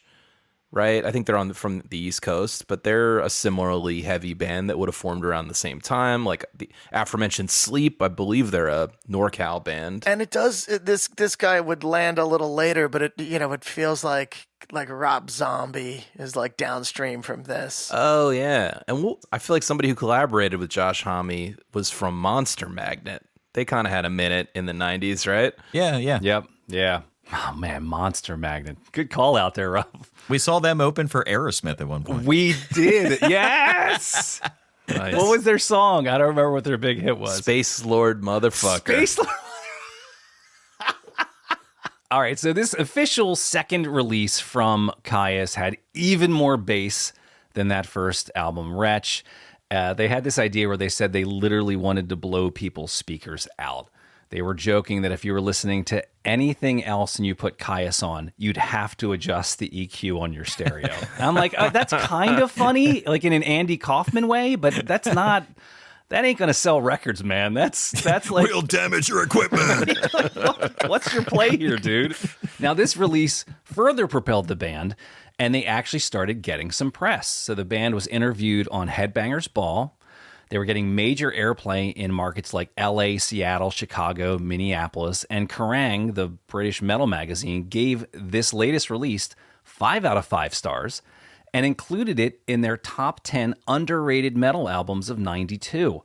right? I think they're from the East Coast, but they're a similarly heavy band that would have formed around the same time. Like the aforementioned Sleep, I believe they're a NorCal band. And it does. This guy would land a little later, but it feels like Rob Zombie is like downstream from this. Oh yeah, and I feel like somebody who collaborated with Josh Homme was from Monster Magnet. They kind of had a minute in the 90s, right? Yeah. Yep. Yeah. Oh, man, Monster Magnet. Good call out there, Rob. We saw them open for Aerosmith at one point. We did. Yes. Nice. What was their song? I don't remember what their big hit was. Space Lord Motherfucker. Space Lord. All right, so this official second release from Caius had even more bass than that first album, Wretch. They had this idea where they said they literally wanted to blow people's speakers out. They were joking that if you were listening to anything else and you put Caius on, you'd have to adjust the EQ on your stereo. And I'm like, oh, that's kind of funny, like in an Andy Kaufman way, but that ain't gonna sell records, man. That's like We'll damage your equipment. what's your play here, dude? Now, this release further propelled the band, and they actually started getting some press. So the band was interviewed on Headbangers Ball. They were getting major airplay in markets like LA, Seattle, Chicago, Minneapolis, and Kerrang, the British metal magazine, gave this latest release 5 out of 5 stars and included it in their top 10 underrated metal albums of 92.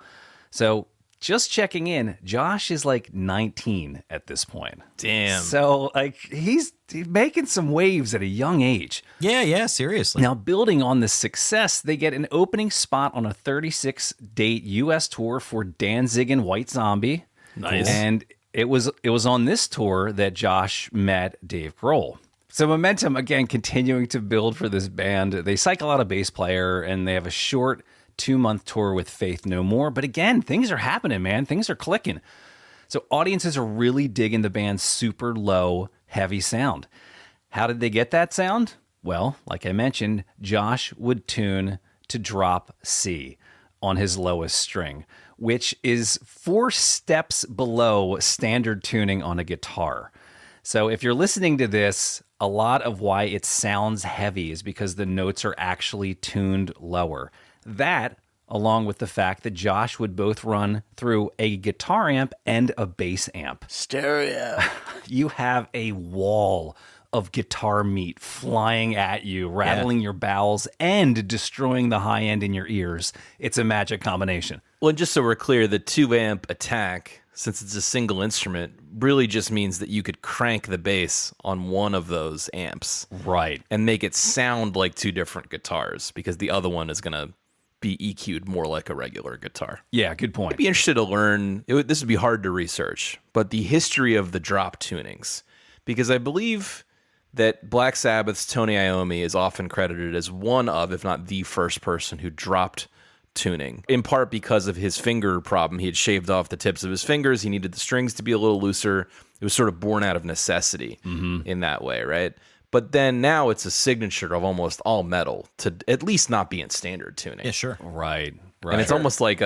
So just checking in, Josh is like 19 at this point. Damn. So like he's making some waves at a young age. Yeah, seriously. Now, building on this success, they get an opening spot on a 36-date U.S. tour for Danzig and White Zombie. Nice. And it was on this tour that Josh met Dave Grohl. So momentum, again, continuing to build for this band. They cycle out a bass player, and they have a short 2-month tour with Faith No More. But again, things are happening, man. Things are clicking. So audiences are really digging the band's super low, heavy sound. How did they get that sound? Well, like I mentioned, Josh would tune to drop C on his lowest string, which is 4 steps below standard tuning on a guitar. So if you're listening to this, a lot of why it sounds heavy is because the notes are actually tuned lower. That, along with the fact that Josh would both run through a guitar amp and a bass amp. Stereo. You have a wall of guitar meat flying at you, rattling your bowels and destroying the high end in your ears. It's a magic combination. Well, and just so we're clear, the 2-amp attack, since it's a single instrument, really just means that you could crank the bass on one of those amps. Right. And make it sound like 2 different guitars, because the other one is going to be EQ'd more like a regular guitar. Yeah, good point. I'd be interested to learn, this would be hard to research, but the history of the drop tunings, because I believe that Black Sabbath's Tony Iommi is often credited as one of, if not the first person who dropped tuning, in part because of his finger problem. He had shaved off the tips of his fingers. He needed the strings to be a little looser. It was sort of born out of necessity in that way, right? But then now it's a signature of almost all metal to at least not be in standard tuning. Yeah, sure. Right. And it's almost like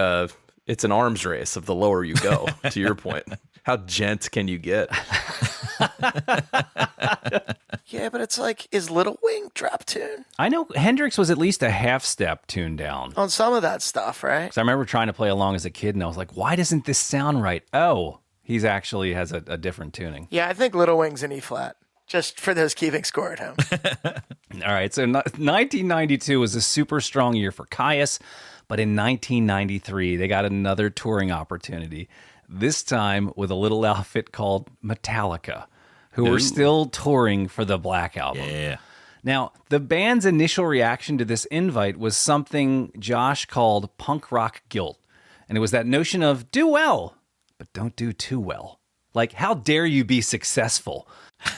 it's an arms race of the lower you go, to your point. How gent can you get? Yeah, but it's like, is Little Wing drop tune? I know Hendrix was at least a half step tuned down. On some of that stuff, right? So I remember trying to play along as a kid, and I was like, why doesn't this sound right? Oh, he's actually has a different tuning. Yeah, I think Little Wing's in E flat. Just for those keeping score at home. All right, so 1992 was a super strong year for Caius, but in 1993, they got another touring opportunity, this time with a little outfit called Metallica, who were still touring for the Black Album. Yeah. Now, the band's initial reaction to this invite was something Josh called punk rock guilt, and it was that notion of do well, but don't do too well. Like, how dare you be successful?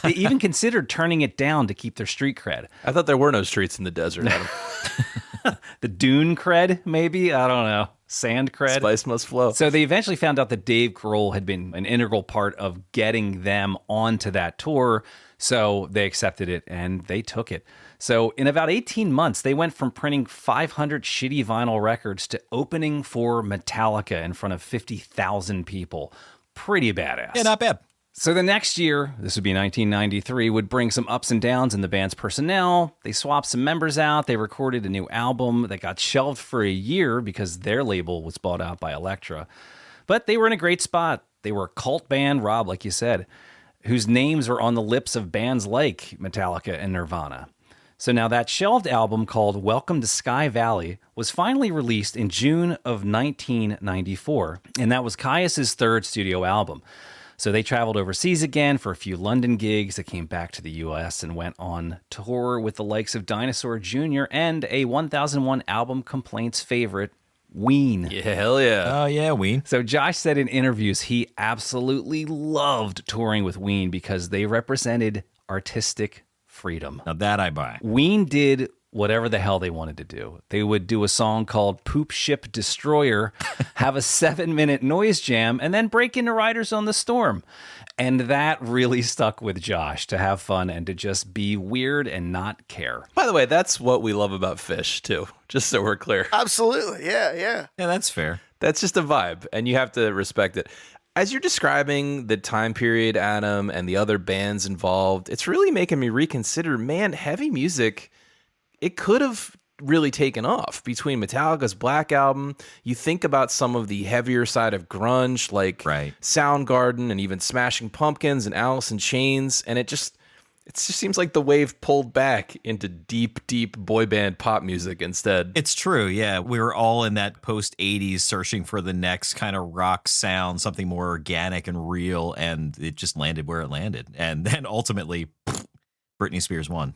They even considered turning it down to keep their street cred. I thought there were no streets in the desert, Adam. The dune cred, maybe? I don't know. Sand cred. Spice must flow. So they eventually found out that Dave Grohl had been an integral part of getting them onto that tour. So they accepted it and they took it. So in about 18 months, they went from printing 500 shitty vinyl records to opening for Metallica in front of 50,000 people. Pretty badass. Yeah, not bad. So the next year, this would be 1993, would bring some ups and downs in the band's personnel. They swapped some members out. They recorded a new album that got shelved for a year because their label was bought out by Elektra. But they were in a great spot. They were a cult band, Rob, like you said, whose names are on the lips of bands like Metallica and Nirvana. So now that shelved album called Welcome to Sky Valley was finally released in June of 1994, and that was Caius's third studio album. So they traveled overseas again for a few London gigs. They came back to the U.S. and went on tour with the likes of Dinosaur Jr. and a 1001 Album Complaints favorite, Ween. Yeah, hell yeah. Oh, yeah, Ween. So Josh said in interviews he absolutely loved touring with Ween because they represented artistic freedom. Now that I buy. Ween did whatever the hell they wanted to do. They would do a song called Poop Ship Destroyer, have a 7-minute noise jam, and then break into Riders on the Storm. And that really stuck with Josh, to have fun and to just be weird and not care. By the way, that's what we love about Fish, too, just so we're clear. Absolutely. Yeah. Yeah, that's fair. That's just a vibe, and you have to respect it. As you're describing the time period, Adam, and the other bands involved, it's really making me reconsider, man, heavy music, it could have really taken off between Metallica's Black Album. You think about some of the heavier side of grunge, like Soundgarden and even Smashing Pumpkins and Alice in Chains, and it just seems like the wave pulled back into deep, deep boy band pop music instead. It's true, yeah. We were all in that post-'80s searching for the next kind of rock sound, something more organic and real, and it just landed where it landed. And then ultimately, Britney Spears won.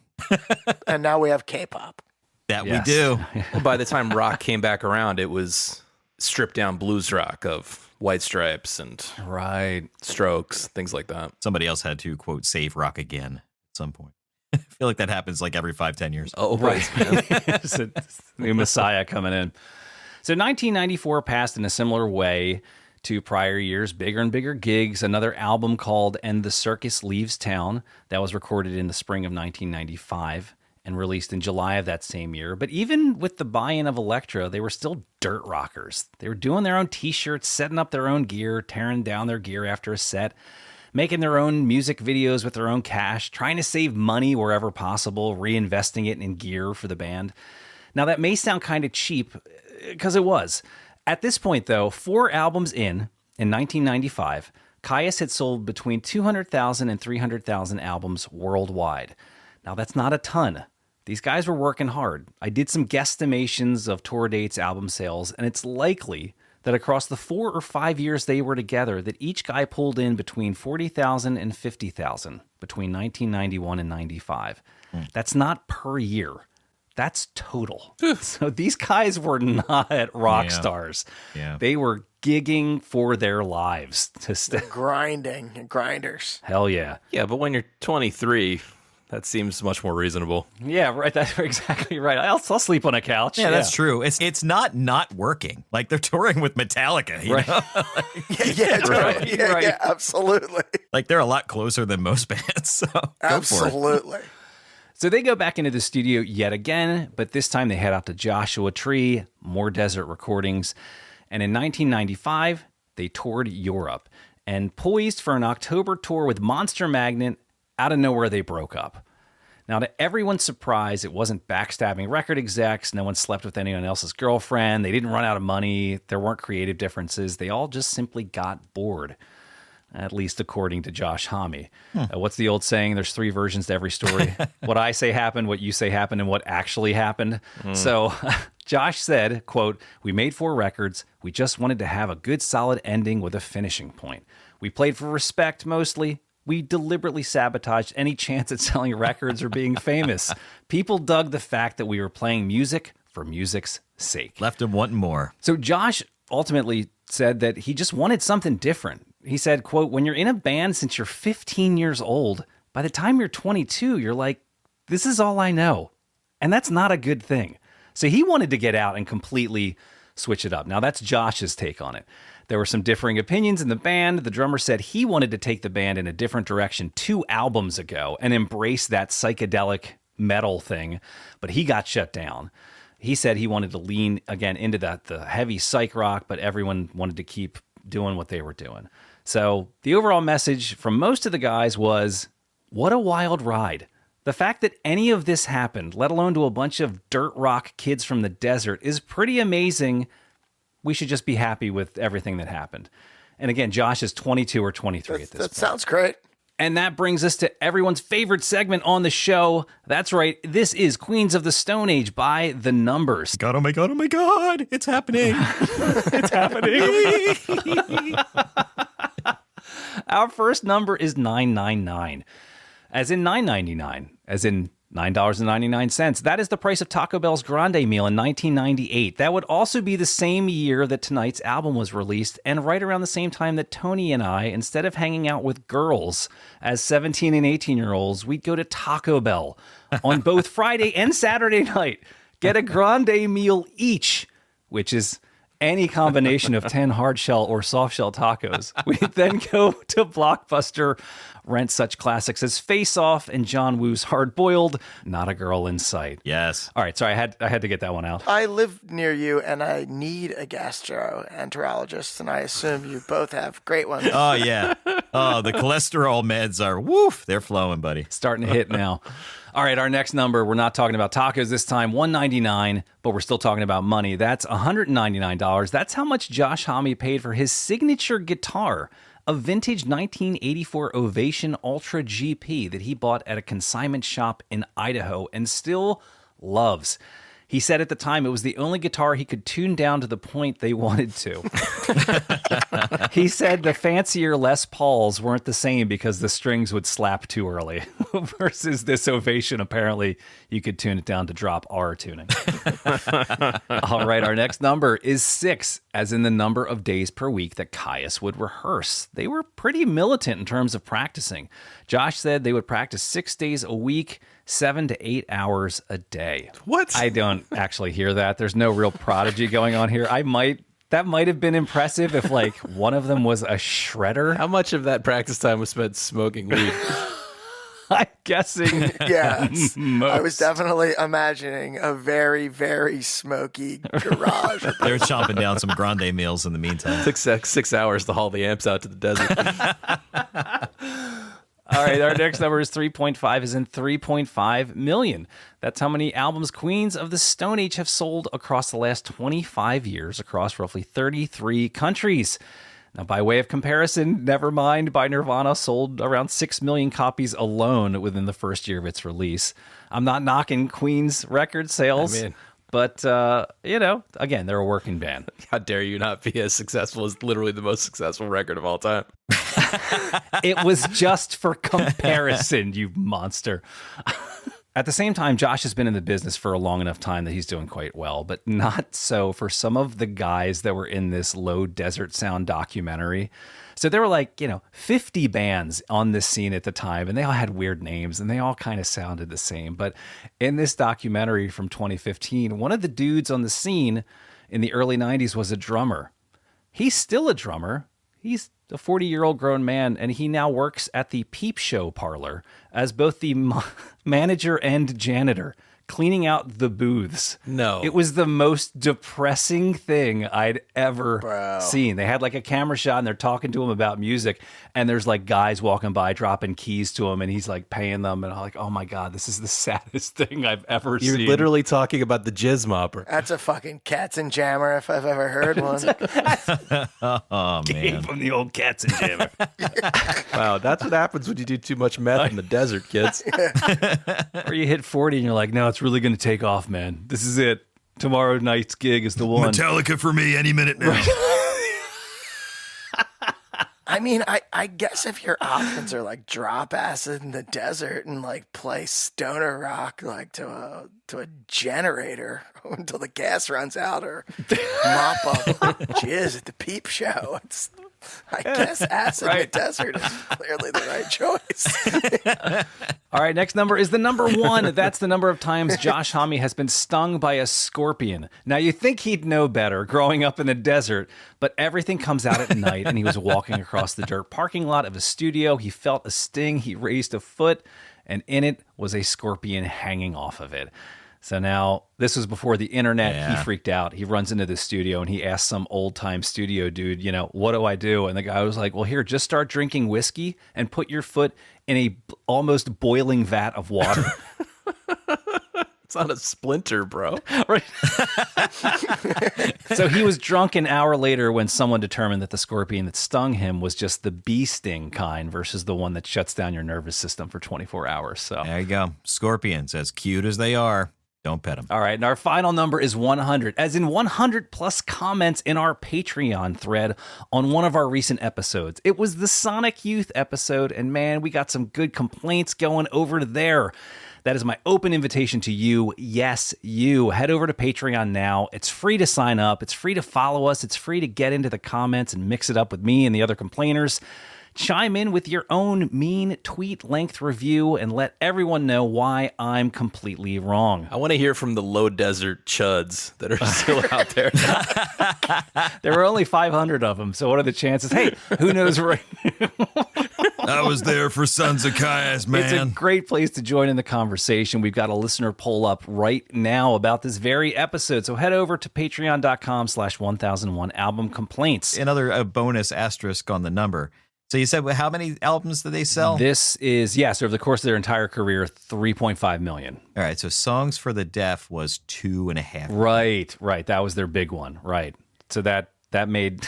And now we have K-pop. That Yes. we do. Well, by the time rock came back around, it was stripped down blues rock of White Stripes and Right. Strokes, things like that. Somebody else had to, quote, save rock again at some point. I feel like that happens like every 5-10 years. Always, man. It's a new Messiah coming in. So 1994 passed in a similar way to prior years, bigger and bigger gigs. Another album called And the Circus Leaves Town that was recorded in the spring of 1995 and released in July of that same year. But even with the buy-in of Elektra, they were still dirt rockers. They were doing their own t-shirts, setting up their own gear, tearing down their gear after a set, making their own music videos with their own cash, trying to save money wherever possible, reinvesting it in gear for the band. Now, that may sound kind of cheap, because it was. At this point, though, 4 albums in 1995, Kyuss had sold between 200,000 and 300,000 albums worldwide. Now, that's not a ton. These guys were working hard. I did some guesstimations of tour dates, album sales, and it's likely that across the 4 or 5 years they were together, that each guy pulled in between 40,000 and 50,000 between 1991 and 95. That's not per year. That's total. So these guys were not rock stars. Yeah. They were gigging for their lives to stay. Grinding and grinders. Hell yeah. Yeah, but when you're 23, that seems much more reasonable. Yeah, right. That's exactly right. I'll sleep on a couch. Yeah, that's true. It's not working. Like they're touring with Metallica, you know? Yeah, Right, totally. Yeah, right. yeah, absolutely. Like they're a lot closer than most bands. So go for it. Absolutely. So they go back into the studio yet again, but this time they head out to Joshua Tree, more desert recordings. And in 1995, they toured Europe and poised for an October tour with Monster Magnet. Out of nowhere, they broke up. Now, to everyone's surprise, it wasn't backstabbing record execs. No one slept with anyone else's girlfriend. They didn't run out of money. There weren't creative differences. They all just simply got bored, at least according to Josh Homme. What's the old saying? There's 3 versions to every story. What I say happened, what you say happened, and what actually happened. So Josh said, quote, "We made 4 records. We just wanted to have a good, solid ending with a finishing point. We played for respect mostly. We deliberately sabotaged any chance at selling records or being famous. People dug the fact that we were playing music for music's sake." Left them wanting more. So Josh ultimately said that he just wanted something different. He said, quote, "When you're in a band since you're 15 years old, by the time you're 22, you're like, this is all I know. And that's not a good thing." So he wanted to get out and completely switch it up. Now, that's Josh's take on it. There were some differing opinions in the band. The drummer said he wanted to take the band in a different direction 2 albums ago and embrace that psychedelic metal thing, but he got shut down. He said he wanted to lean again into the heavy psych rock, but everyone wanted to keep doing what they were doing. So the overall message from most of the guys was, what a wild ride. The fact that any of this happened, let alone to a bunch of dirt rock kids from the desert, is pretty amazing. We should just be happy with everything that happened. And again, Josh is 22 or 23 at this point. That sounds great. And that brings us to everyone's favorite segment on the show. That's right. This is Queens of the Stone Age by The Numbers. God, oh my God, it's happening. It's happening. Our first number is 999. As in 999. As in $9.99. That is the price of Taco Bell's Grande meal in 1998. That would also be the same year that tonight's album was released, and right around the same time that Tony and I, instead of hanging out with girls as 17 and 18-year-olds, we'd go to Taco Bell on both Friday and Saturday night, get a Grande meal each, which is any combination of 10 hard shell or soft shell tacos. We'd then go to Blockbuster, rent such classics as Face Off and John Woo's Hard Boiled, Not a Girl in Sight. Yes. All right, sorry, I had to get that one out. I live near you, and I need a gastroenterologist, and I assume you both have great ones. Oh, yeah. Oh, the cholesterol meds are, woof, they're flowing, buddy. Starting to hit now. All right, our next number, we're not talking about tacos this time, $199, but we're still talking about money. That's $199. That's how much Josh Homme paid for his signature guitar, a vintage 1984 Ovation Ultra GP that he bought at a consignment shop in Idaho and still loves. He said at the time it was the only guitar he could tune down to the point they wanted to. He said the fancier Les Pauls weren't the same because the strings would slap too early. Versus this Ovation, apparently you could tune it down to drop R tuning. All right, our next number is 6, as in the number of days per week that Caius would rehearse. They were pretty militant in terms of practicing. Josh said they would practice 6 days a week, 7 to 8 hours a day. What? I don't actually hear that. There's no real prodigy going on here. That might have been impressive if like one of them was a shredder. How much of that practice time was spent smoking weed? I'm guessing. Yeah, most. I was definitely imagining a very, very smoky garage. They're chomping down some Grande meals in the meantime. Took 6 hours to haul the amps out to the desert. All right, our next number is 3.5, is in 3.5 million. That's how many albums Queens of the Stone Age have sold across the last 25 years across roughly 33 countries. Now, by way of comparison, Nevermind by Nirvana sold around 6 million copies alone within the first year of its release. I'm not knocking Queen's record sales. I mean, but, again, they're a working band. how dare you not be as successful as literally the most successful record of all time? It was just for comparison, you monster. At the same time, Josh has been in the business for a long enough time that he's doing quite well, but not so for some of the guys that were in this Low Desert Sound documentary. So there were 50 bands on this scene at the time, and they all had weird names, and they all kind of sounded the same. But in this documentary from 2015, one of the dudes on the scene in the early 90s was a drummer. He's still a drummer. He's a 40-year-old grown man, and he now works at the Peep Show parlor as both the manager and janitor, cleaning out the booths. No. It was the most depressing thing I'd ever seen. They had a camera shot and they're talking to him about music, and there's guys walking by dropping keys to him, and he's paying them, and I'm like, oh my God, this is the saddest thing I've ever You're seen. literally talking about the Jizz Mopper. That's a fucking Cats and Jammer if I've ever heard one. Oh, Came man. from the old Cats and Jammer. Wow, that's what happens when you do too much meth in the desert, kids. Or you hit 40 and you're like, no, it's really going to take off, man. This is it. Tomorrow night's gig is the one. Metallica for me any minute now. I mean, I guess if your options are drop acid in the desert and play stoner rock to a generator until the gas runs out, or mop up jizz at the Peep Show, I guess acid in the desert is clearly the right choice. All right, next number is the number 1. That's the number of times Josh Homme has been stung by a scorpion. Now, you think he'd know better growing up in the desert, but everything comes out at night, and he was walking across the dirt parking lot of his studio. He felt a sting. He raised a foot, and in it was a scorpion hanging off of it. So now, this was before the internet. Yeah. He freaked out. He runs into the studio and he asks some old time studio dude, what do I do? And the guy was like, well, here, just start drinking whiskey and put your foot in a almost boiling vat of water. It's not a splinter, bro. Right. So he was drunk an hour later when someone determined that the scorpion that stung him was just the bee sting kind versus the one that shuts down your nervous system for 24 hours. So There you go. Scorpions, as cute as they are, don't pet them. all right, and our final number is 100, as in 100 plus comments in our Patreon thread on one of our recent episodes. It was the Sonic Youth episode, and man, we got some good complaints going over there. That is my open invitation to you. Yes, you. Head over to Patreon now. It's free to sign up. It's free to follow us. It's free to get into the comments and mix it up with me and the other complainers. Chime in with your own mean tweet-length review and let everyone know why I'm completely wrong. I want to hear from the low desert chuds that are still out there. There were only 500 of them, so what are the chances? Hey, who knows? Right? I was there for Sons of Caius, man. It's a great place to join in the conversation. We've got a listener poll up right now about this very episode. So head over to patreon.com/1001 album complaints. Another bonus asterisk on the number. So you said, how many albums did they sell? This is, yes, over the course of their entire career, 3.5 million. All right, so Songs for the Deaf was 2.5. Right. That was their big one. Right. So that made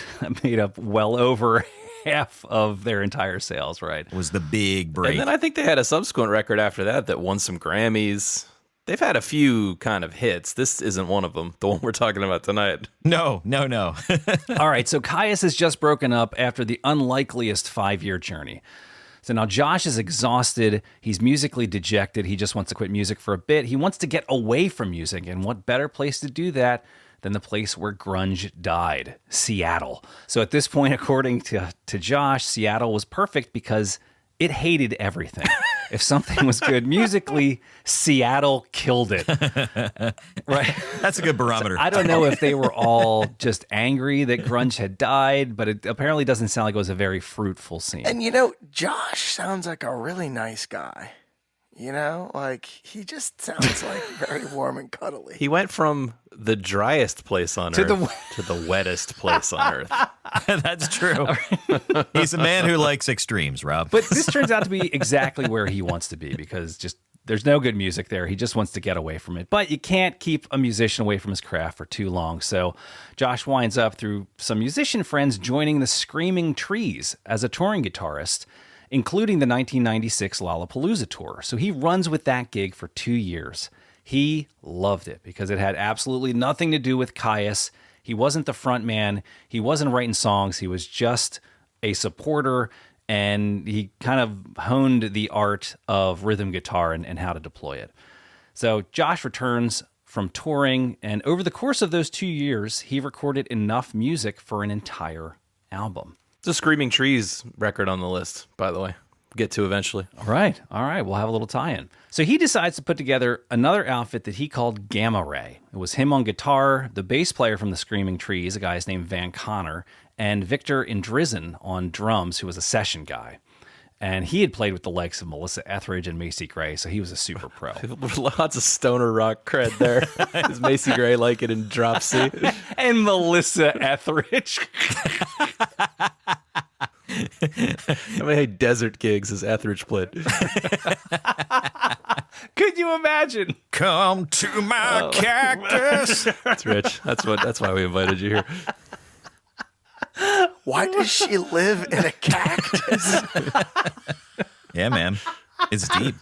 up well over half of their entire sales, right? It was the big break. And then I think they had a subsequent record after that won some Grammys. They've had a few kind of hits. This isn't one of them, the one we're talking about tonight. No. All right, so Caius has just broken up after the unlikeliest 5-year journey. So now Josh is exhausted. He's musically dejected. He just wants to quit music for a bit. He wants to get away from music. And what better place to do that than the place where grunge died, Seattle. So at this point, according to Josh, Seattle was perfect because it hated everything. If something was good musically, Seattle killed it. Right? That's a good barometer. So I don't know if they were all just angry that grunge had died, but it apparently doesn't sound like it was a very fruitful scene. And Josh sounds like a really nice guy. Like he just sounds like very warm and cuddly. He went from the driest place on earth to the wettest place on earth. That's true. He's a man who likes extremes, Rob. But this turns out to be exactly where he wants to be because there's no good music there. He just wants to get away from it. But you can't keep a musician away from his craft for too long. So Josh winds up through some musician friends joining the Screaming Trees as a touring guitarist, including the 1996 Lollapalooza tour. So he runs with that gig for 2 years. He loved it because it had absolutely nothing to do with Caius. He wasn't the front man. He wasn't writing songs. He was just a supporter, and he kind of honed the art of rhythm guitar and how to deploy it. So Josh returns from touring, and over the course of those 2 years, he recorded enough music for an entire album. It's a Screaming Trees record on the list, by the way. Get to eventually. All right. We'll have a little tie-in. So he decides to put together another outfit that he called Gamma Ray. It was him on guitar, the bass player from the Screaming Trees, a guy named Van Connor, and Victor Indrizin on drums, who was a session guy. And he had played with the likes of Melissa Etheridge and Macy Gray, so he was a super pro. Lots of stoner rock cred there. Is Macy Gray like it in Drop C? And Melissa Etheridge. How many desert gigs has Etheridge played? Could you imagine? Come to my cactus. That's rich. That's why we invited you here. Why does she live in a cactus? Yeah, man. It's deep.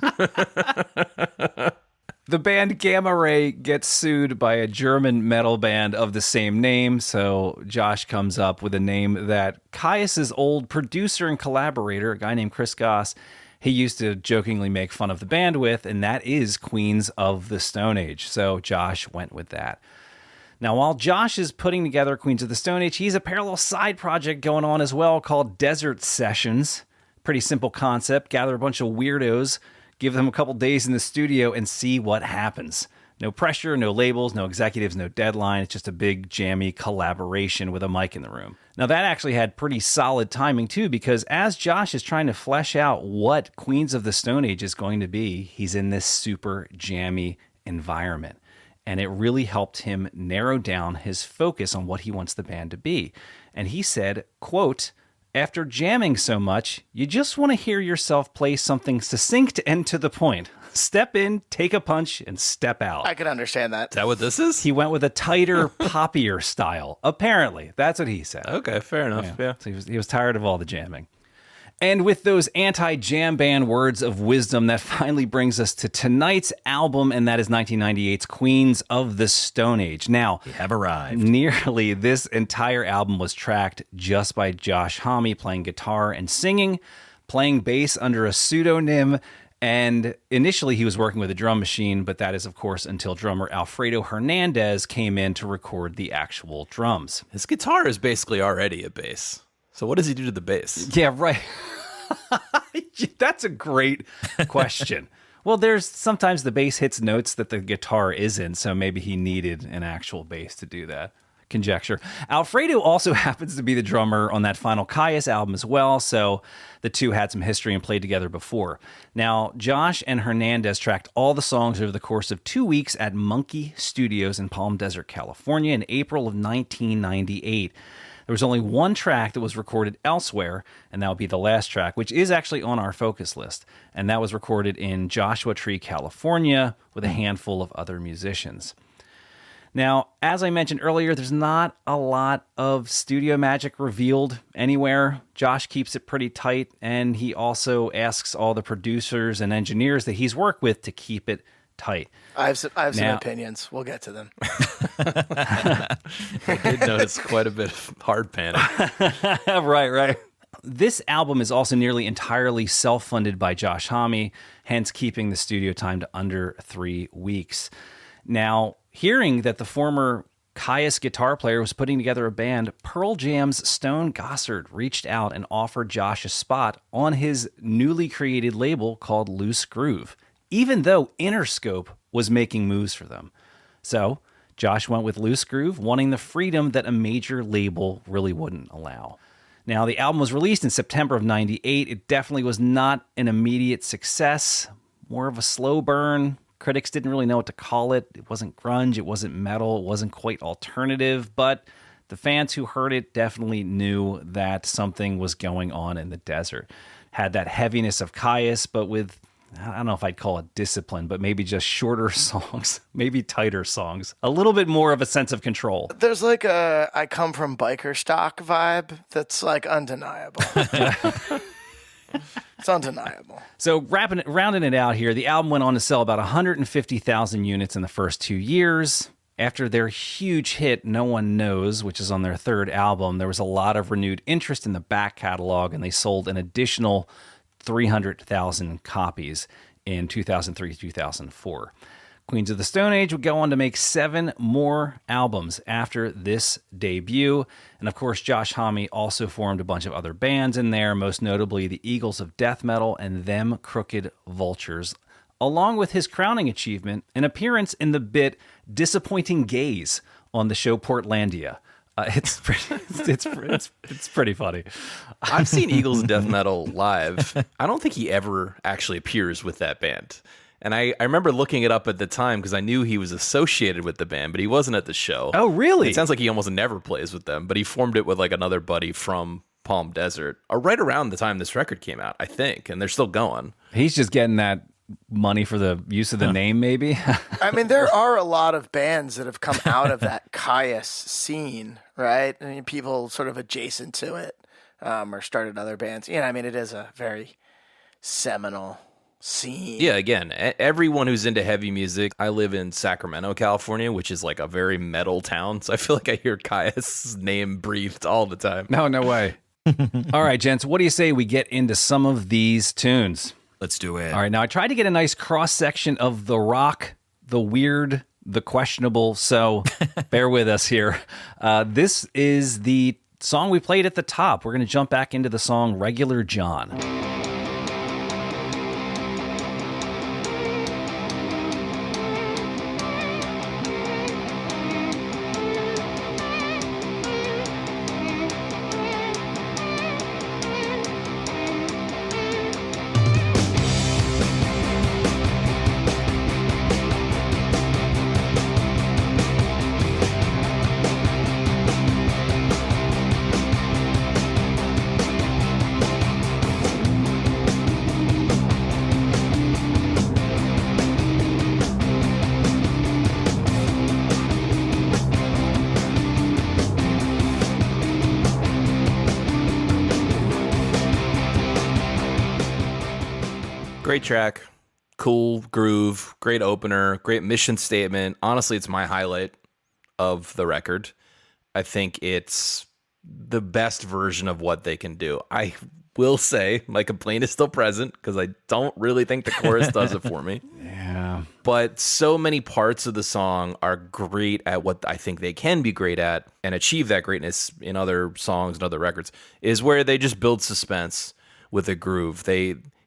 The band Gamma Ray gets sued by a German metal band of the same name, so Josh comes up with a name that Caius's old producer and collaborator, a guy named Chris Goss, he used to jokingly make fun of the band with, and that is Queens of the Stone Age. So Josh went with that. Now, while Josh is putting together Queens of the Stone Age, he's a parallel side project going on as well called Desert Sessions. Pretty simple concept. Gather a bunch of weirdos, give them a couple days in the studio, and see what happens. No pressure, no labels, no executives, no deadline. It's just a big, jammy collaboration with a mic in the room. Now, that actually had pretty solid timing, too, because as Josh is trying to flesh out what Queens of the Stone Age is going to be, he's in this super jammy environment. And it really helped him narrow down his focus on what he wants the band to be. And he said, quote, "After jamming so much, you just want to hear yourself play something succinct and to the point. Step in, take a punch, and step out." I can understand that. Is that what this is? He went with a tighter, poppier style. Apparently, that's what he said. Okay, fair enough. Yeah. So he was tired of all the jamming. And with those anti-jam ban words of wisdom, that finally brings us to tonight's album, and that is 1998's Queens of the Stone Age. Now, We have arrived. nearly this entire album was tracked just by Josh Homme playing guitar and singing, playing bass under a pseudonym, And initially he was working with a drum machine, but that is, of course, until drummer Alfredo Hernandez came in to record the actual drums. His guitar is basically already a bass. So what does he do to the bass? Yeah, right. That's a great question. Well, there's sometimes the bass hits notes that the guitar isn't, so maybe he needed an actual bass to do that. Conjecture. Alfredo also happens to be the drummer on that final Caius album as well, so the two had some history and played together before. Now, Josh and Hernandez tracked all the songs over the course of 2 weeks at Monkey Studios in Palm Desert, California in April of 1998. There was only one track that was recorded elsewhere, and that would be the last track, which is actually on our focus list. And that was recorded in Joshua Tree, California, with a handful of other musicians. Now, as I mentioned earlier, there's not a lot of studio magic revealed anywhere. Josh keeps it pretty tight, and he also asks all the producers and engineers that he's worked with to keep it tight. I have some opinions. We'll get to them. I did notice quite a bit of hard panning. Right. This album is also nearly entirely self-funded by Josh Homme, hence keeping the studio time to under 3 weeks. Now, hearing that the former Caius guitar player was putting together a band, Pearl Jam's Stone Gossard reached out and offered Josh a spot on his newly created label called Loose Groove, even though Interscope was making moves for them. So Josh went with Loose Groove, wanting the freedom that a major label really wouldn't allow. Now, the album was released in September of 98. It definitely was not an immediate success, more of a slow burn. Critics didn't really know what to call it. It wasn't grunge, it wasn't metal, it wasn't quite alternative, but the fans who heard it definitely knew that something was going on in the desert. Had that heaviness of Caius, but with, I don't know if I'd call it discipline, but maybe just shorter songs, maybe tighter songs, a little bit more of a sense of control. There's like a I come from biker stock vibe that's like undeniable. It's undeniable. So rounding it out here, the album went on to sell about 150,000 units in the first 2 years. After their huge hit, No One Knows, which is on their third album, there was a lot of renewed interest in the back catalog, and they sold an additional 300,000 copies in 2003-2004. Queens of the Stone Age would go on to make 7 more albums after this debut. And of course, Josh Homme also formed a bunch of other bands in there, most notably the Eagles of Death Metal and Them Crooked Vultures, along with his crowning achievement, an appearance in the bit Disappointing Gaze on the show Portlandia. It's pretty funny. I've seen Eagles of Death Metal live. I don't think he ever actually appears with that band. And I remember looking it up at the time because I knew he was associated with the band, but he wasn't at the show. Oh, really? It sounds like he almost never plays with them, but he formed it with like another buddy from Palm Desert, right around the time this record came out, I think, and they're still going. He's just getting that money for the use of the name, maybe? I mean, there are a lot of bands that have come out of that Caius scene, right? I mean, people sort of adjacent to it or started other bands. I mean, it is a very seminal scene. Yeah, again, everyone who's into heavy music, I live in Sacramento, California, which is like a very metal town, so I feel like I hear Caius' name breathed all the time. No way. All right, gents, what do you say we get into some of these tunes? Let's do it. All right, now I tried to get a nice cross-section of the rock, the weird, the questionable, so bear with us here. This is the song we played at the top. We're going to jump back into the song Regular John. Great track, cool groove, great opener, great mission statement. Honestly, it's my highlight of the record. I think it's the best version of what they can do. I will say my complaint is still present because I don't really think the chorus does it for me. Yeah. But so many parts of the song are great at what I think they can be great at and achieve that greatness in other songs and other records, is where they just build suspense with a groove.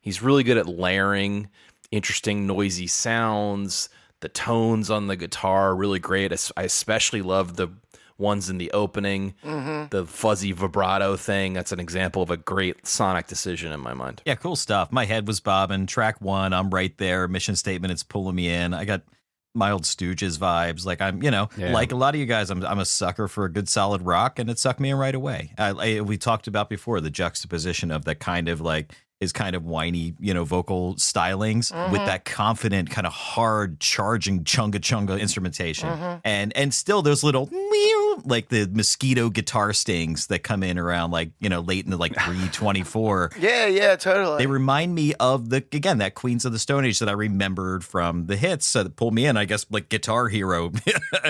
He's really good at layering interesting noisy sounds. The tones on the guitar are really great. I especially love the ones in the opening, the fuzzy vibrato thing. That's an example of a great sonic decision in my mind. Yeah, cool stuff. My head was bobbing. Track 1, I'm right there. Mission statement, it's pulling me in. I got my old Stooges vibes. Like I'm, like a lot of you guys, I'm a sucker for a good solid rock, and it sucked me in right away. We talked about before the juxtaposition of that kind of like his kind of whiny, vocal stylings with that confident, kind of hard, charging chunga instrumentation, and still those little like the mosquito guitar stings that come in around like late in the like 3:24. Yeah, totally. They remind me of that Queens of the Stone Age that I remembered from the hits that pulled me in. I guess like Guitar Hero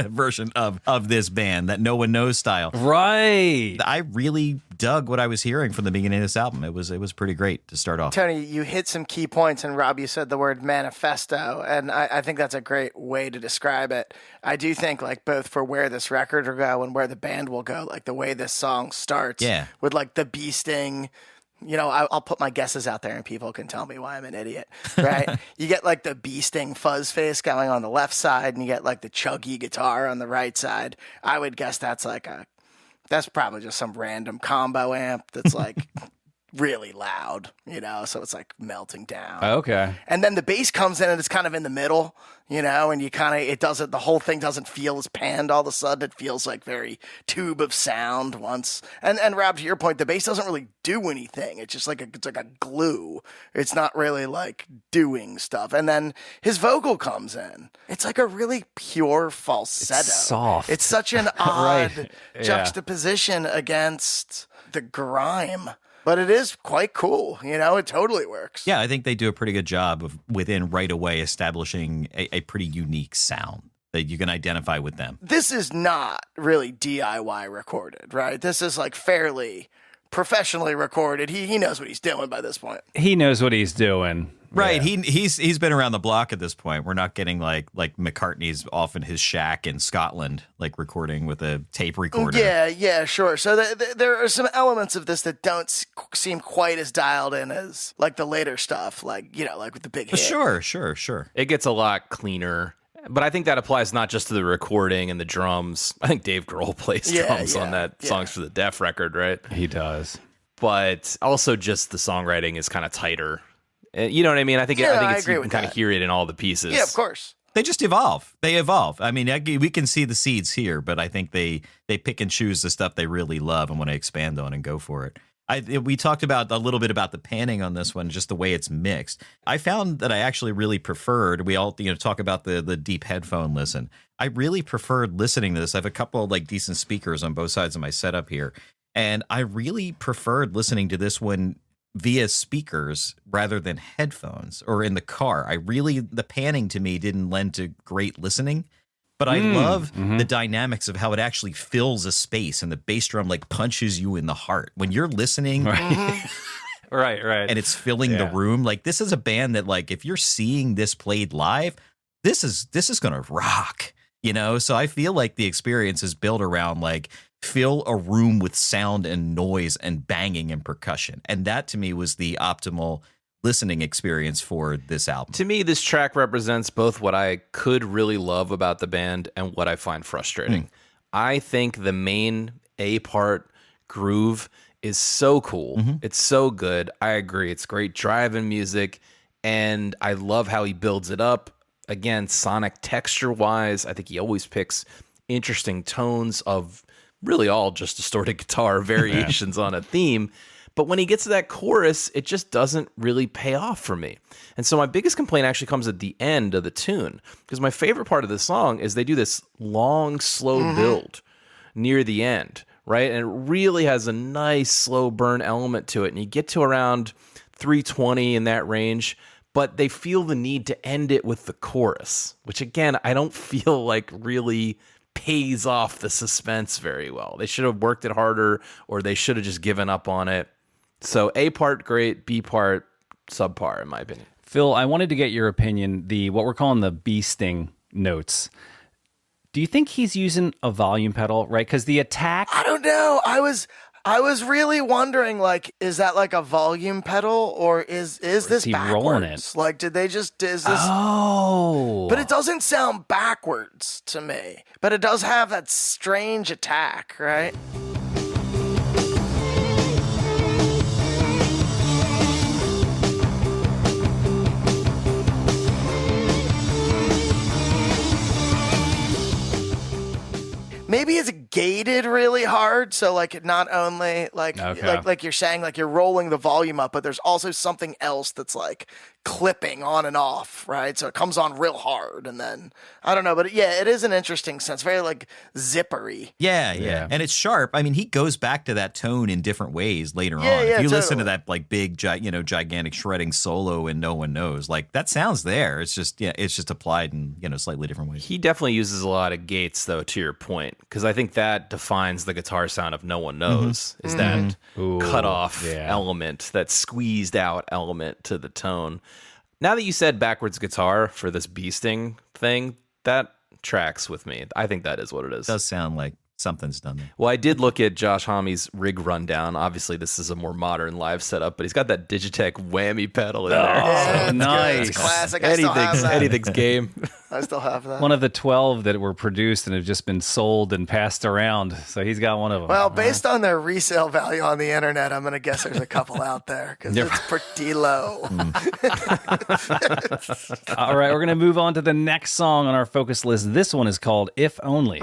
version of this band, that no one knows style. Right. I really dug what I was hearing from the beginning of this album. It was pretty great to start off. Tony, you hit some key points, and Rob, you said the word manifesto, and I think that's a great way to describe it. I do think, like, both for where this record will go and where the band will go, like the way this song starts with like the bee sting. I'll put my guesses out there and people can tell me why I'm an idiot, right? You get like the bee sting fuzz face going on the left side, and you get like the chuggy guitar on the right side. I would guess that's probably just some random combo amp that's like really loud, so it's like melting down. Okay. And then the bass comes in and it's kind of in the middle, and the whole thing doesn't feel as panned all of a sudden. It feels like very tube of sound once. And Rob, to your point, the bass doesn't really do anything. It's just like it's like a glue. It's not really like doing stuff. And then his vocal comes in. It's like a really pure falsetto. It's soft. It's such an odd Right. Yeah. juxtaposition against the grime. But it is quite cool. It totally works. Yeah, I think they do a pretty good job of within right away establishing a pretty unique sound that you can identify with them. This is not really DIY recorded, right? This is like fairly professionally recorded. He knows what he's doing by this point. He knows what he's doing. Right. Yeah. He's been around the block at this point. We're not getting like McCartney's off in his shack in Scotland, like recording with a tape recorder. Yeah, sure. So there are some elements of this that don't seem quite as dialed in as like the later stuff, like like with the big hit. Sure. It gets a lot cleaner. But I think that applies not just to the recording and the drums. I think Dave Grohl plays drums on that Songs for the Deaf record, right? He does. But also just the songwriting is kind of tighter. You know what I mean? I think you can kind of hear it in all the pieces. Yeah, of course. They just evolve. They evolve. I mean, we can see the seeds here, but I think they pick and choose the stuff they really love and want to expand on and go for it. We talked about a little bit about the panning on this one, just the way it's mixed. I found that I actually really preferred, we all talk about the deep headphone listen. I really preferred listening to this. I have a couple of like decent speakers on both sides of my setup here, and I really preferred listening to this one via speakers rather than headphones or in the car. The panning to me didn't lend to great listening. But I love the dynamics of how it actually fills a space, and the bass drum like punches you in the heart when you're listening. Right. Right. And it's filling the room. Like, this is a band that, like, if you're seeing this played live, this is gonna rock. So I feel like the experience is built around like fill a room with sound and noise and banging and percussion, and that to me was the optimal listening experience for this album. To me, this track represents both what I could really love about the band and what I find frustrating. I think the main A part groove is so cool. It's so good. I agree. It's great driving music, and I love how he builds it up. Again, sonic texture-wise, I think he always picks interesting tones of really all just distorted guitar variations on a theme. But when he gets to that chorus, it just doesn't really pay off for me. And so my biggest complaint actually comes at the end of the tune, because my favorite part of the song is they do this long, slow build near the end, right? And it really has a nice slow burn element to it. And you get to around 320 in that range, but they feel the need to end it with the chorus, which again, I don't feel like really pays off the suspense very well. They should have worked it harder, or they should have just given up on it. So A part great, B part subpar in my opinion. Phil, I wanted to get your opinion. What we're calling the bee sting notes. Do you think he's using a volume pedal, right? Because the attack. I don't know. I was really wondering, like, is that like a volume pedal, or is this he backwards? rolling it? Like, did they just is this? Oh, But it doesn't sound backwards to me. But it does have that strange attack, right? Maybe it's gated really hard, so like it not only like you're saying, like you're rolling the volume up, but there's also something else that's like clipping on and off, right? So it comes on real hard, and then I don't know, but yeah, it is an interesting sense, very like zippery. Yeah. And it's sharp. I mean, he goes back to that tone in different ways later on. Yeah, if you listen to totally. that like big, gigantic shredding solo and No One Knows, like that sounds there. It's just applied in slightly different ways. He definitely uses a lot of gates, though, to your point, because I think that defines the guitar sound of No One Knows, is that cut off element, that squeezed out element to the tone. Now that you said backwards guitar for this beasting thing, that tracks with me. I think that is what it is. It does sound like something's done there. Well, I did look at Josh Homme's rig rundown. Obviously, this is a more modern live setup, but he's got that Digitech whammy pedal in there. Yeah, Oh, nice. It's classic. I still have that. Anything's game. I still have that. one of the 12 that were produced and have just been sold and passed around. So he's got one of them. Well, based on their resale value on the internet, I'm going to guess there's a couple out there because it's pretty low. All right, we're going to move on to the next song on our focus list. This one is called If Only.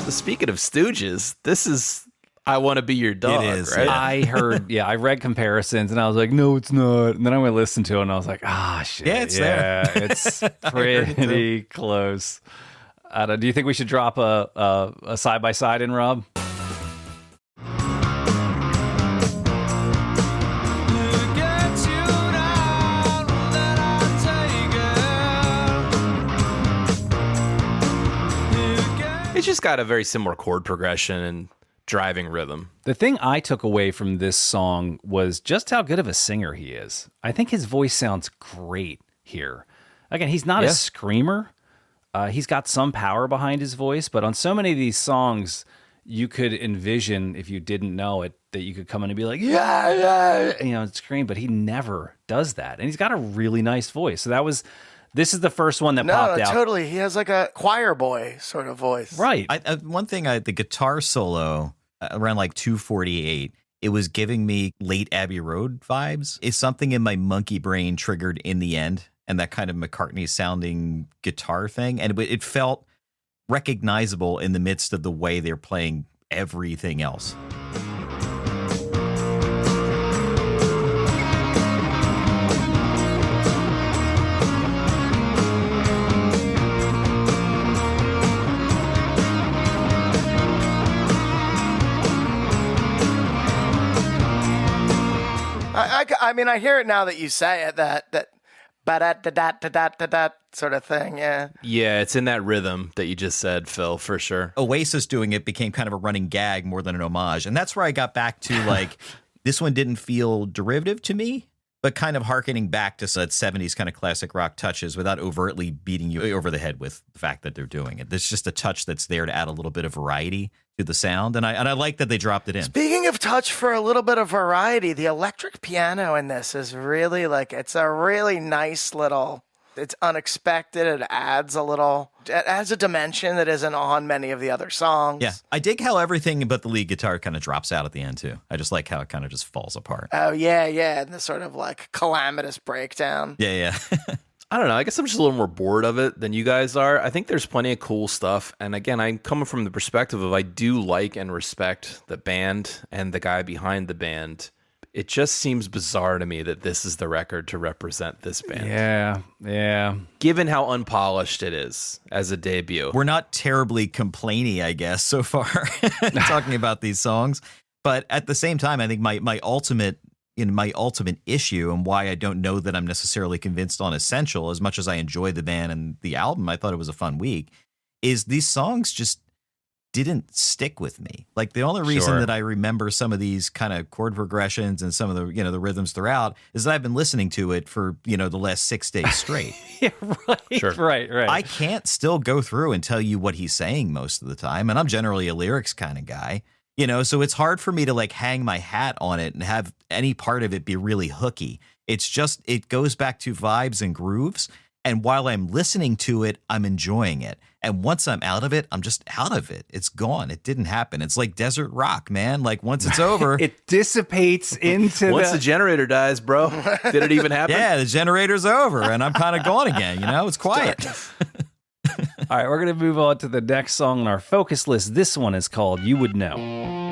Speaking of Stooges, this is I Want to Be Your Dog, It is, right? yeah. I read comparisons and I was like, no, it's not. And then I went listen to it and I was like, shit. Yeah, it's there. It's pretty close. Do you think we should drop a side by side in, Rob? It's just got a very similar chord progression and driving rhythm. The thing I took away from this song was just how good of a singer he is. I think his voice sounds great here. Again, he's not a screamer. He's got some power behind his voice, but on so many of these songs, you could envision, if you didn't know it, that you could come in and be like, and scream, but he never does that. And he's got a really nice voice. So this is the first one that popped out. Totally. He has like a choir boy sort of voice. Right. One thing, the guitar solo around like 2:48, it was giving me late Abbey Road vibes. It's something in my monkey brain triggered in the end, and that kind of McCartney sounding guitar thing. And it felt recognizable in the midst of the way they're playing everything else. I mean, I hear it now that you say it, that ba-da-da-da-da-da-da sort of thing, yeah. Yeah, it's in that rhythm that you just said, Phil, for sure. Oasis doing it became kind of a running gag more than an homage. And that's where I got back to, like, this one didn't feel derivative to me, but kind of hearkening back to that 70s kind of classic rock touches without overtly beating you over the head with the fact that they're doing it. There's just a touch that's there to add a little bit of variety to the sound, and I like that they dropped it in. Speaking of touch for a little bit of variety, the electric piano in this is really it's a really nice little, it's unexpected. It adds a dimension that isn't on many of the other songs. Yeah, I dig how everything but the lead guitar kind of drops out at the end too. I just like how it kind of just falls apart. Oh, yeah, and the sort of like calamitous breakdown. Yeah. I don't know. I guess I'm just a little more bored of it than you guys are. I think there's plenty of cool stuff. And again, I'm coming from the perspective of I do like and respect the band and the guy behind the band. It just seems bizarre to me that this is the record to represent this band. Yeah. Given how unpolished it is as a debut. We're not terribly complainy, I guess, so far talking about these songs. But at the same time, I think my ultimate issue and why I don't know that I'm necessarily convinced on Essential, as much as I enjoy the band and the album, I thought it was a fun week, is these songs just didn't stick with me. Like the only reason that I remember some of these kind of chord progressions and some of the, the rhythms throughout is that I've been listening to it for, the last 6 days straight. Yeah, right. Sure. Right. I can't still go through and tell you what he's saying most of the time. And I'm generally a lyrics kind of guy. So it's hard for me to like hang my hat on it and have any part of it be really hooky. It's just, it goes back to vibes and grooves. And while I'm listening to it, I'm enjoying it. And once I'm out of it, I'm just out of it. It's gone. It didn't happen. It's like desert rock, man. Like once it's over, it dissipates into once the generator dies, bro. Did it even happen? Yeah, the generator's over and I'm kind of gone again. It's quiet. All right, we're going to move on to the next song on our focus list. This one is called You Would Know.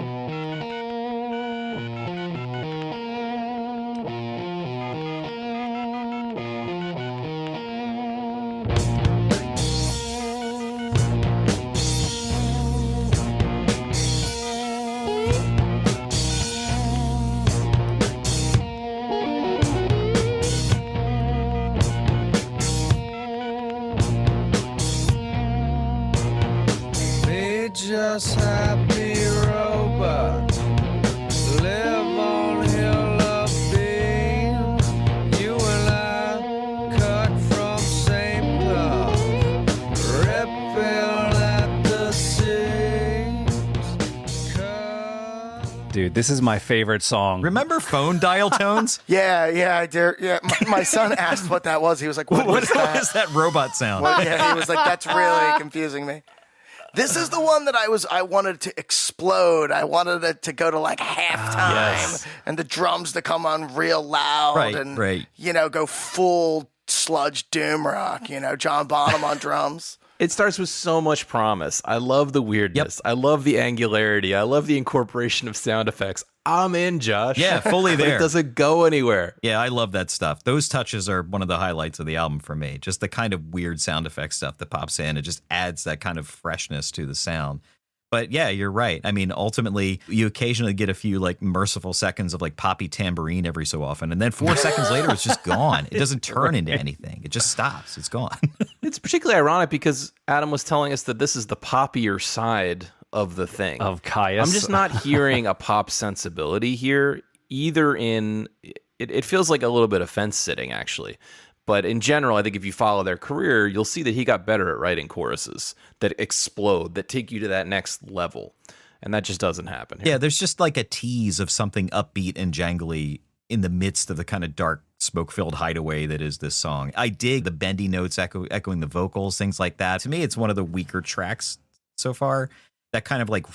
Just happy robots live on hill of beans. You and I cut from same cloth, ripping at the seams. Dude, this is my favorite song. Remember phone dial tones? Yeah, I do. Yeah, my son asked what that was. He was like, what What is that? is that robot sound? Well, yeah, he was like, that's really confusing me. This is the one that I wanted to explode. I wanted it to go to like halftime and the drums to come on real loud Right. go full sludge doom rock, John Bonham on drums. It starts with so much promise. I love the weirdness. I love the angularity. I love the incorporation of sound effects. I'm in, Josh. Yeah, fully there. It doesn't go anywhere. Yeah, I love that stuff. Those touches are one of the highlights of the album for me. Just the kind of weird sound effect stuff that pops in. It just adds that kind of freshness to the sound. But yeah, you're right. I mean, ultimately, you occasionally get a few like merciful seconds of like poppy tambourine every so often. And then 4 seconds later, it's just gone. It doesn't turn into anything. It just stops. It's gone. It's particularly ironic because Adam was telling us that this is the poppier side of the thing. Of Caius. I'm just not hearing a pop sensibility here, either in... It feels like a little bit of fence sitting, actually. But in general, I think if you follow their career, you'll see that he got better at writing choruses that explode, that take you to that next level. And that just doesn't happen here. Yeah, there's just like a tease of something upbeat and jangly in the midst of the kind of dark, smoke-filled hideaway that is this song. I dig the bendy notes echoing the vocals, things like that. To me, it's one of the weaker tracks so far. That kind of like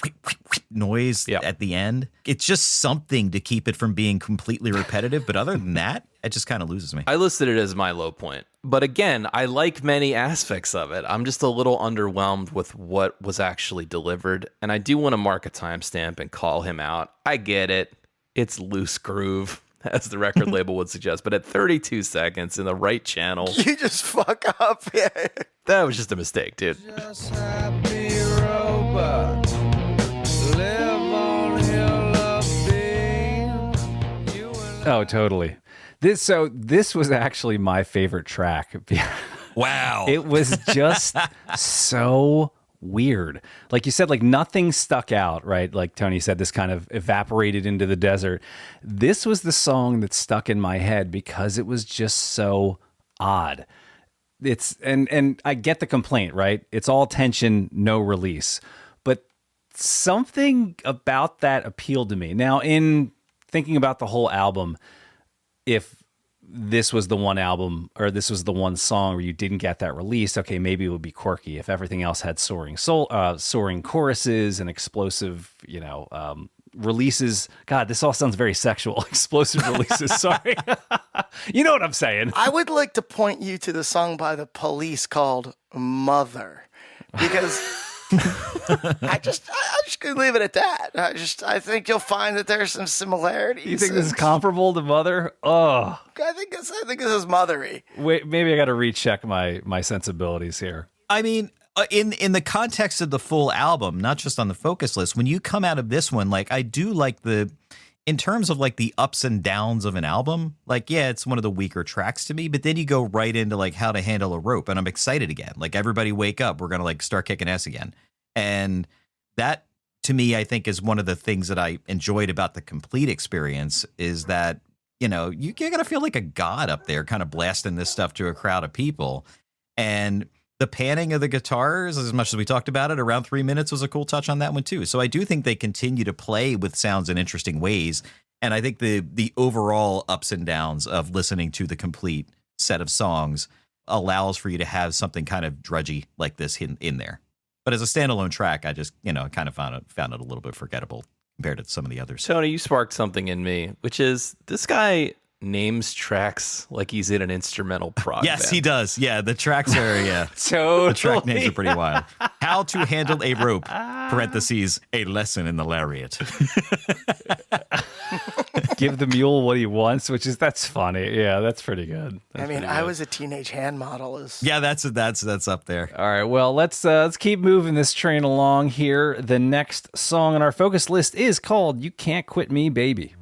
noise at the end. It's just something to keep it from being completely repetitive. But other than that, it just kind of loses me. I listed it as my low point. But again, I like many aspects of it. I'm just a little underwhelmed with what was actually delivered. And I do want to mark a timestamp and call him out. I get it. It's loose groove, as the record label would suggest. But at 32 seconds in the right channel. You just fuck up. Yeah. That was just a mistake, dude. Just happy robots live on hill of beans. You and Oh, totally. This was actually my favorite track. Wow. It was just so weird. Like you said, like nothing stuck out, right? Like Tony said, this kind of evaporated into the desert. This was the song that stuck in my head because it was just so odd. It's and I get the complaint, right? It's all tension, no release. But something about that appealed to me. Now, in thinking about the whole album, if this was the one album or this was the one song where you didn't get that release, okay, maybe it would be quirky. If everything else had soaring choruses and explosive, releases. God, this all sounds very sexual. Explosive releases. Sorry. You know what I'm saying? I would like to point you to the song by the Police called Mother, because I'm just gonna leave it at that. I think you'll find that there's some similarities. You think this is comparable to Mother? Oh, I think this is mothery. wait, maybe I got to recheck my sensibilities here. I mean, in the context of the full album, not just on the focus list, when you come out of this one, like I do like in terms of like the ups and downs of an album, like, yeah, it's one of the weaker tracks to me, but then you go right into like How to Handle a Rope, and I'm excited again. Like, everybody wake up, we're going to like start kicking ass again. And that to me, I think is one of the things that I enjoyed about the complete experience is that, you got to feel like a god up there kind of blasting this stuff to a crowd of people. And the panning of the guitars, as much as we talked about it, around 3 minutes was a cool touch on that one too. So I do think they continue to play with sounds in interesting ways. And I think the overall ups and downs of listening to the complete set of songs allows for you to have something kind of drudgy like this in there. But as a standalone track, I just, kind of found it a little bit forgettable compared to some of the others. Tony, you sparked something in me, which is this guy names tracks like he's in an instrumental prog Yes, band. he does. Yeah, the tracks are, Totally. The track names are pretty wild. How to Handle a Rope, parentheses, a lesson in the lariat. Give the mule what he wants, that's funny. Yeah, that's pretty good. I was a teenage hand model. Yeah, that's up there. All right, well, let's keep moving this train along here. The next song on our focus list is called You Can't Quit Me, Baby.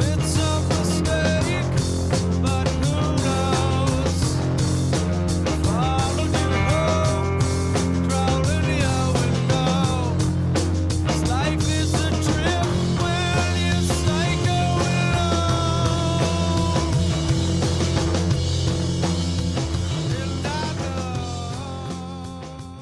It's a mistake, but who knows? Followed you home, crawling your window. This life is a trip when you stay going on. And I know.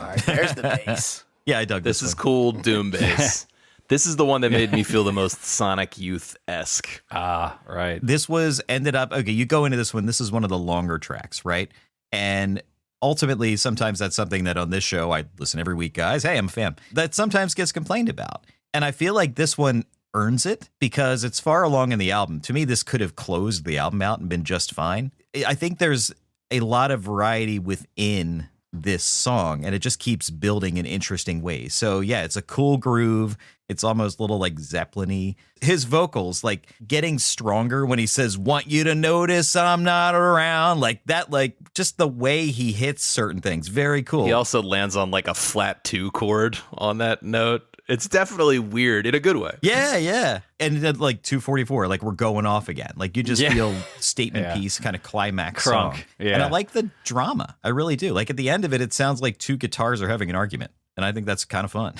All right, there's the bass. Yeah, I dug This this is one. cool doom bass. This is the one that made me feel the most Sonic Youth-esque. Ah, right. This ended up, okay, you go into this one, this is one of the longer tracks, right? And ultimately, sometimes that's something that on this show, I listen every week, guys, hey, I'm a fan, that sometimes gets complained about. And I feel like this one earns it because it's far along in the album. To me, this could have closed the album out and been just fine. I think there's a lot of variety within this song, and it just keeps building in interesting ways. So yeah, it's a cool groove. It's almost a little like Zeppelin-y. His vocals like getting stronger when he says, "Want you to notice I'm not around," like that, like just the way he hits certain things. Very cool. He also lands on like a flat 2 chord on that note. It's definitely weird in a good way. Yeah. And then like 244, like we're going off again. Like you just feel statement Yeah. piece kind of climax Crunk. song. Yeah. And I like the drama. I really do. Like at the end of it, it sounds like two guitars are having an argument. And I think that's kind of fun.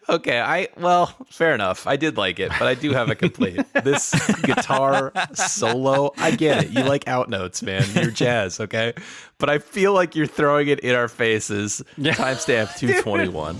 Okay, fair enough. I did like it, but I do have a complaint. This guitar solo, I get it. You like out notes, man. You're jazz, okay? But I feel like you're throwing it in our faces. Timestamp 221.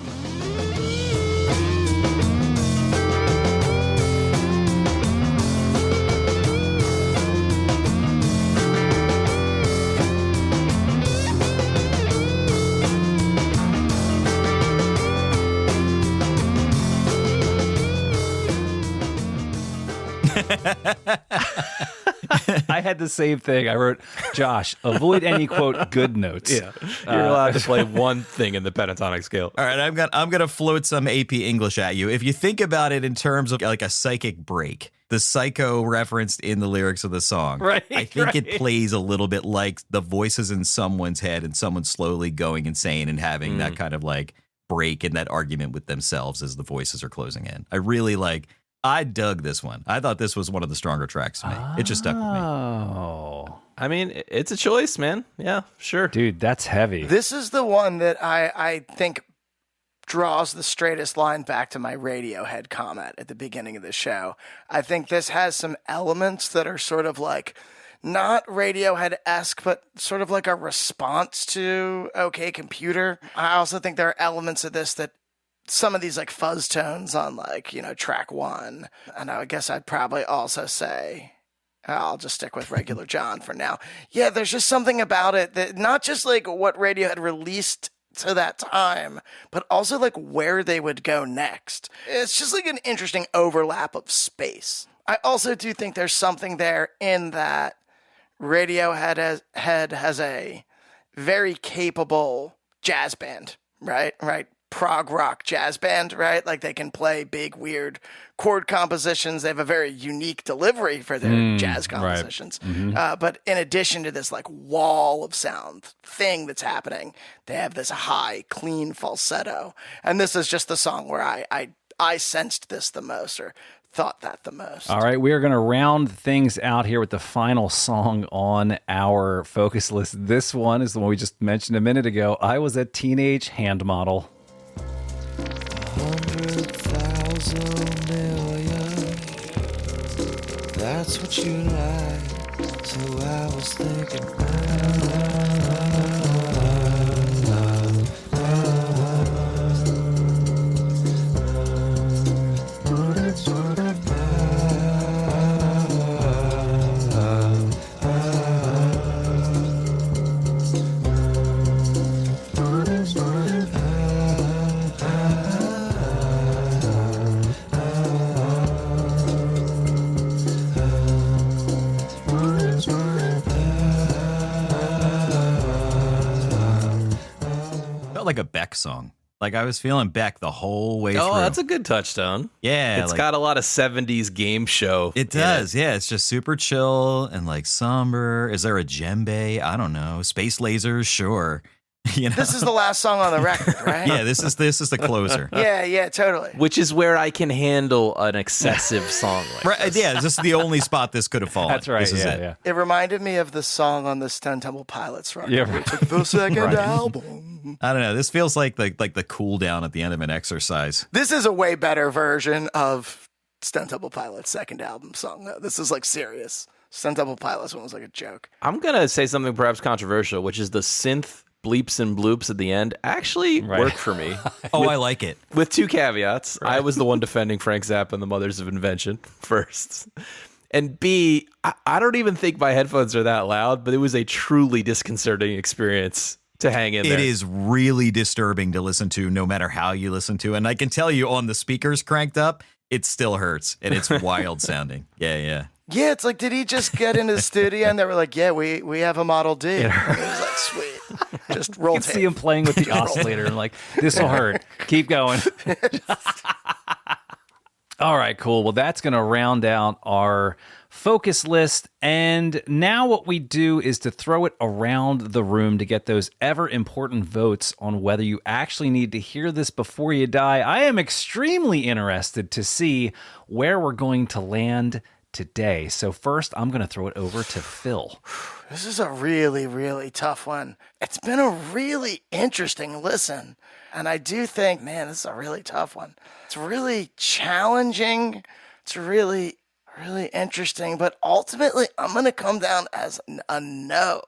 I had the same thing. I wrote, Josh, avoid any, quote, good notes. Yeah, you're allowed to play one thing in the pentatonic scale. All right, I'm gonna float some AP English at you. If you think about it in terms of like a psychic break, the psycho referenced in the lyrics of the song, Right, I think it right. plays a little bit like the voices in someone's head and someone slowly going insane and having that kind of like break in that argument with themselves as the voices are closing in. I dug this one. I thought this was one of the stronger tracks to me. It just stuck with me. Oh, I mean, it's a choice, man. Yeah, sure. dude, that's heavy. This is the one that I think draws the straightest line back to my Radiohead comment at the beginning of the show. I think this has some elements that are sort of like not Radiohead-esque, but sort of like a response to OK Computer. I also think there are elements of this that some of these like fuzz tones on like, track one. And I guess I'd probably also say, I'll just stick with Regular John for now. Yeah, there's just something about it that not just like what Radiohead released to that time, but also like where they would go next. It's just like an interesting overlap of space. I also do think there's something there in that Radiohead has a very capable jazz band, right? Prog rock jazz band, right? Like they can play big, weird chord compositions. They have a very unique delivery for their jazz compositions. Right. But in addition to this like wall of sound thing that's happening, they have this high, clean falsetto. And this is just the song where I sensed this the most, or thought that the most. All right, we are going to round things out here with the final song on our focus list. This one is the one we just mentioned a minute ago. I Was a Teenage Hand Model. 100,000 million. That's what you like. So I was thinking. Felt like a Beck song. Like I was feeling Beck the whole way through. Oh, that's a good touchstone. Yeah, It's like- got a lot of 70s game show. It in does, yeah. It's just super chill and like somber. Is there a djembe? I don't know. Space lasers, sure. This is the last song on the record, right? Yeah, this is the closer. Yeah, totally. Which is where I can handle an excessive song like Right, this. yeah, this is the only spot this could have fallen. That's right. This is Yeah, it. yeah. It reminded me of the song on the Stone Temple Pilots record. Yeah, which is the second Right. album. I don't know. This feels like the cool down at the end of an exercise. This is a way better version of Stone Temple Pilots' second album song, though. This is like serious. Stone Temple Pilots one was like a joke. I'm going to say something perhaps controversial, which is the synth bleeps and bloops at the end actually work for me. Oh, I like it. With two caveats. I was the one defending Frank Zappa and the Mothers of Invention first. And B, I don't even think my headphones are that loud, but it was a truly disconcerting experience to hang in there. It is really disturbing to listen to no matter how you listen to. And I can tell you on the speakers cranked up, it still hurts. And it's wild sounding. Yeah. Yeah, it's like, did he just get into the studio and they were like, yeah, we have a Model D. And he was like, sweet. Just roll You can tape. see him playing with the oscillator and like, this will hurt. Keep going. All right, cool. Well, that's going to round out our focus list. And now what we do is to throw it around the room to get those ever important votes on whether you actually need to hear this before you die. I am extremely interested to see where we're going to land today. So first, I'm going to throw it over to Phil. This is a really, really tough one. It's been a really interesting listen. And I do think, man, this is a really tough one. It's really challenging. It's really, really interesting. But ultimately, I'm going to come down as a no.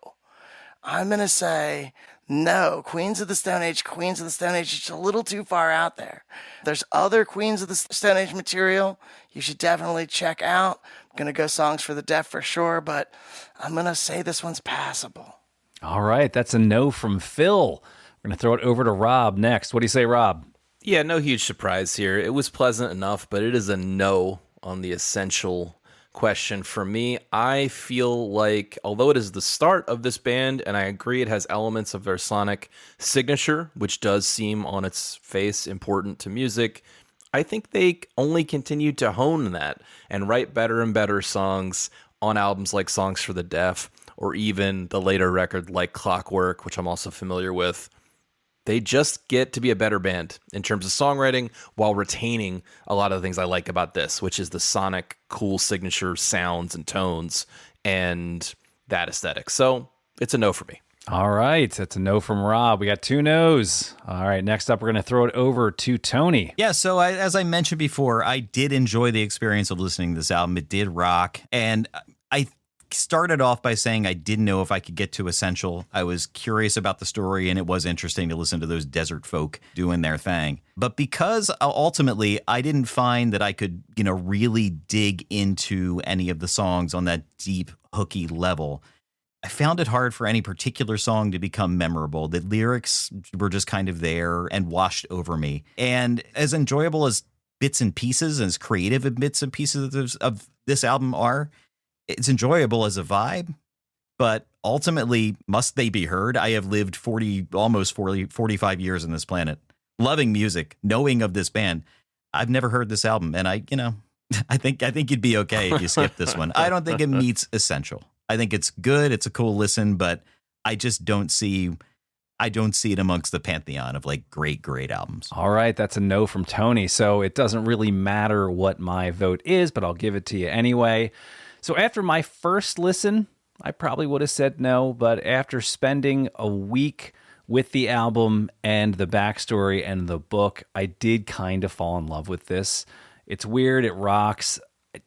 I'm going to say no. Queens of the Stone Age is just a little too far out there. There's other Queens of the Stone Age material you should definitely check out. I'm going to go Songs for the Deaf for sure, but I'm going to say this one's passable. All right, that's a no from Phil. We're going to throw it over to Rob next. What do you say, Rob? Yeah, no huge surprise here. It was pleasant enough, but it is a no on the essential question for me. I feel like, although it is the start of this band, and I agree it has elements of their sonic signature, which does seem on its face important to music, I think they only continue to hone that and write better and better songs on albums like Songs for the Deaf, or even the later record like Clockwork, which I'm also familiar with. They just get to be a better band in terms of songwriting while retaining a lot of the things I like about this, which is the sonic, cool signature sounds and tones and that aesthetic. So it's a no for me. All right. That's a no from Rob. We got 2 no's. All right. Next up, we're going to throw it over to Tony. Yeah, so as I mentioned before, I did enjoy the experience of listening to this album. It did rock. And I started off by saying I didn't know if I could get to Essential. I was curious about the story, and it was interesting to listen to those desert folk doing their thing. But because ultimately I didn't find that I could, really dig into any of the songs on that deep, hooky level, I found it hard for any particular song to become memorable. The lyrics were just kind of there and washed over me. And as enjoyable as bits and pieces, as creative as bits and pieces of this album are, it's enjoyable as a vibe, but ultimately, must they be heard? I have lived 45 years on this planet, loving music, knowing of this band. I've never heard this album, and I think you'd be okay if you skip this one. I don't think it meets Essential. I think it's good. It's a cool listen, but I just don't see it amongst the pantheon of like great albums. All right. That's a no from Tony. So it doesn't really matter what my vote is, but I'll give it to you anyway. So after my first listen, I probably would have said no, but after spending a week with the album and the backstory and the book, I did kind of fall in love with this. It's weird. It rocks.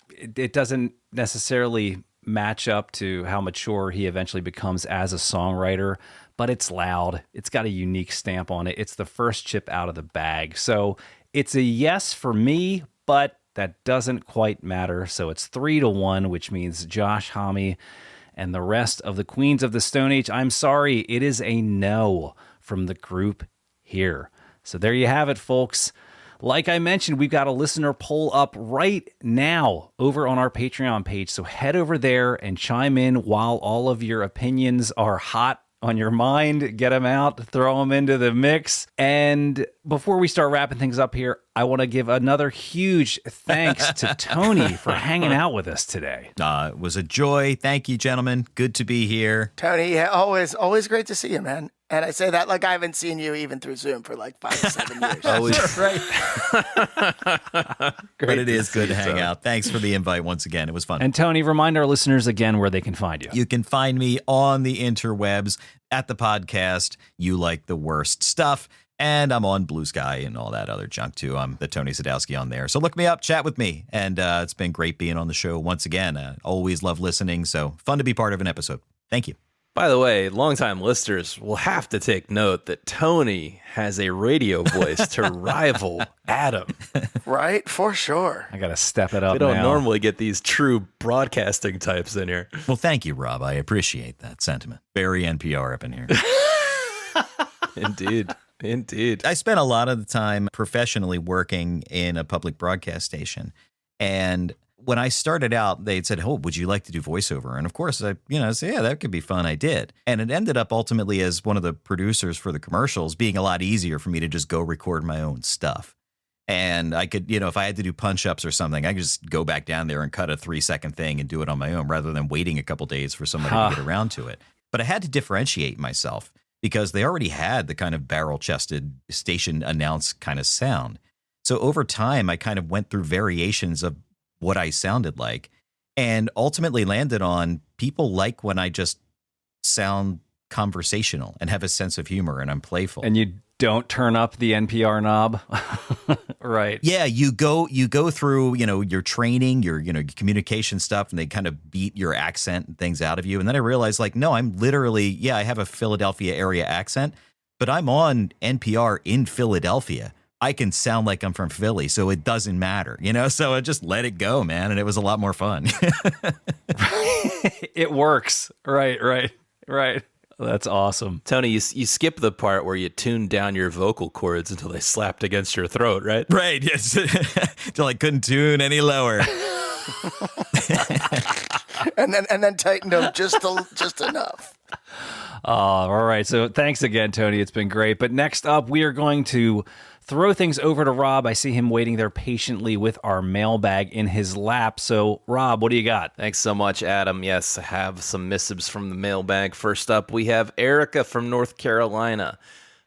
It doesn't necessarily match up to how mature he eventually becomes as a songwriter, but it's loud. It's got a unique stamp on it. It's the first chip out of the bag. So it's a yes for me, but that doesn't quite matter. So it's 3-1, which means Josh Homme and the rest of the Queens of the Stone Age, I'm sorry, it is a no from the group here. So there you have it, folks. Like I mentioned, we've got a listener poll up right now over on our Patreon page. So head over there and chime in while all of your opinions are hot on your mind. Get them out, throw them into the mix. And before we start wrapping things up here, I want to give another huge thanks to Tony for hanging out with us today. It was a joy. Thank you, gentlemen. Good to be here. Tony, yeah, always great to see you, man. And I say that like I haven't seen you even through Zoom for like 5 to 7 years. Always right. But it is good to hang out. Thanks for the invite once again. It was fun. And Tony, remind our listeners again where they can find you. You can find me on the interwebs at the podcast You Like the Worst Stuff. And I'm on Blue Sky and all that other junk too. I'm the Tony Sadowski on there. So look me up, chat with me. And it's been great being on the show once again. Always love listening. So fun to be part of an episode. Thank you. By the way, longtime listeners will have to take note that Tony has a radio voice to rival Adam. Right? For sure. I got to step it up. We don't now. normally get these true broadcasting types in here. Well, thank you, Rob. I appreciate that sentiment. Very NPR up in here. Indeed. I spent a lot of the time professionally working in a public broadcast station. And when I started out, they'd said, "Oh, would you like to do voiceover?" And of course, I said, "Yeah, that could be fun." I did. And it ended up ultimately as one of the producers for the commercials being a lot easier for me to just go record my own stuff. And I could, if I had to do punch-ups or something, I could just go back down there and cut a 3-second thing and do it on my own rather than waiting a couple days for somebody to get around to it. But I had to differentiate myself because they already had the kind of barrel-chested station announce kind of sound. So over time, I kind of went through variations of what I sounded like and ultimately landed on people like when I just sound conversational and have a sense of humor and I'm playful. And you don't turn up the NPR knob. Right. Yeah, you go through, your training, your communication stuff, and they kind of beat your accent and things out of you. And then I realized no, I'm literally, I have a Philadelphia area accent, but I'm on NPR in Philadelphia. I can sound like I'm from Philly, so it doesn't matter, so I just let it go, man. And it was a lot more fun. It works. Right. That's awesome. Tony, you skip the part where you tuned down your vocal cords until they slapped against your throat, right? Right, yes. Till I couldn't tune any lower. and then tightened them just enough. All right. So thanks again, Tony. It's been great. But next up, we are going to throw things over to Rob. I see him waiting there patiently with our mailbag in his lap. So, Rob, what do you got? Thanks so much, Adam. Yes, I have some missives from the mailbag. First up, we have Erica from North Carolina,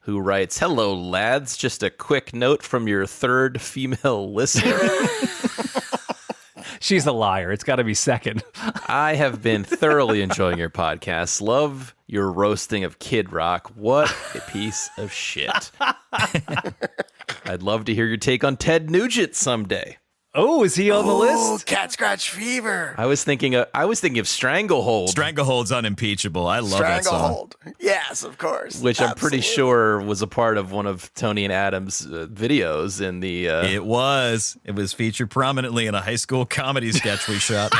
who writes, "Hello, lads. Just a quick note from your third female listener. She's a liar. It's got to be second. I have been thoroughly enjoying your podcast. Love your roasting of Kid Rock. What a piece of shit. I'd love to hear your take on Ted Nugent someday." Oh, is he on the list? Cat scratch fever. I was thinking of Stranglehold, Stranglehold's unimpeachable. I love that song. Stranglehold. Yes, of course. which I'm pretty Absolutely. sure was a part of one of Tony and Adam's videos in the. It was featured prominently in a high school comedy sketch we shot.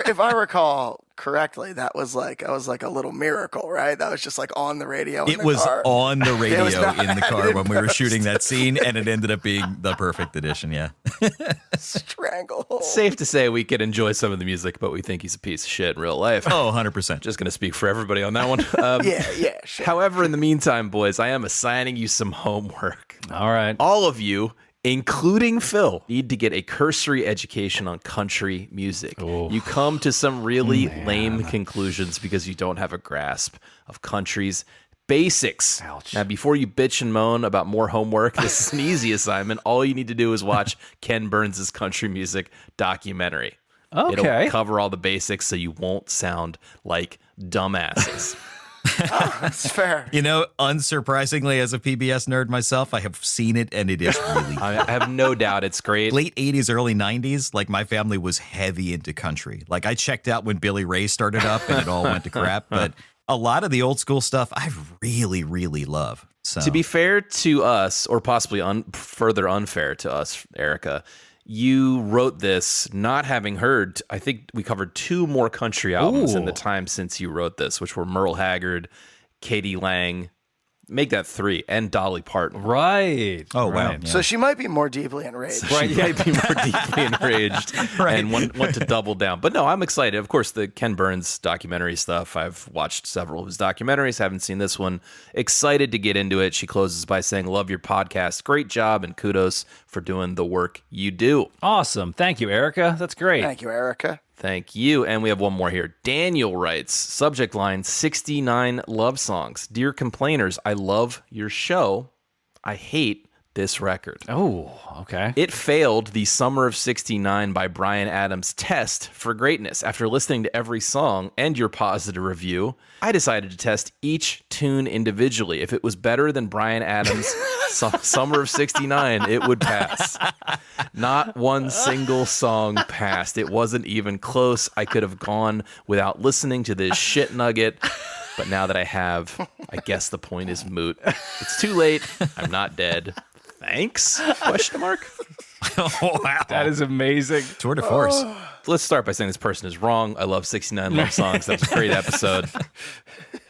If I recall correctly, that was like a little miracle, right? That was just like on the radio. It was on the radio not in the car in when we were post. shooting that scene, and it ended up being the perfect edition. Yeah. Stranglehold. Safe to say we could enjoy some of the music, but we think he's a piece of shit in real life. Oh, 100%. Just going to speak for everybody on that one. Yeah, sure. However, in the meantime, boys, I am assigning you some homework. All right. All of you, including Phil, need to get a cursory education on country music. You come to some really lame conclusions because you don't have a grasp of country's basics. Ouch. Now, before you bitch and moan about more homework, this is an easy assignment. All you need to do is watch Ken Burns' country music documentary. Okay. It'll cover all the basics so you won't sound like dumbasses. That's fair. You know, unsurprisingly, as a PBS nerd myself, I have seen it, and it is really I have no doubt it's great. late 80s, early 90s. Like, my family was heavy into country. Like, I checked out when Billy Ray started up, and it all went to crap. But a lot of the old school stuff I really, really love. So To be fair to us, or possibly further unfair to us, Erica, you wrote this not having heard, I think we covered 2 more country albums in the time since you wrote this, which were Merle Haggard, Katie Lang, make that 3, and Dolly Parton. Right. Oh, wow. Right. Yeah. So she might be more deeply enraged. She might be more deeply enraged and want to double down. But no, I'm excited. Of course, the Ken Burns documentary stuff, I've watched several of his documentaries, haven't seen this one. Excited to get into it. She closes by saying, "Love your podcast. Great job and kudos for doing the work you do." Awesome. Thank you, Erica. That's great. Thank you, Erica. Thank you. And we have one more here. Daniel writes, subject line, 69 love songs. Dear complainers, I love your show. I hate this record. Oh, okay. It failed the Summer of 69 by Bryan Adams test for greatness. After listening to every song and your positive review, I decided to test each tune individually. If it was better than Bryan Adams' Summer of 69, it would pass. Not one single song passed. It wasn't even close. I could have gone without listening to this shit nugget. But now that I have, I guess the point is moot. It's too late. I'm not dead. Thanks? Question mark. Oh, wow. That is amazing. Tour de force. Let's start by saying this person is wrong. I love 69 love songs. That was a great episode.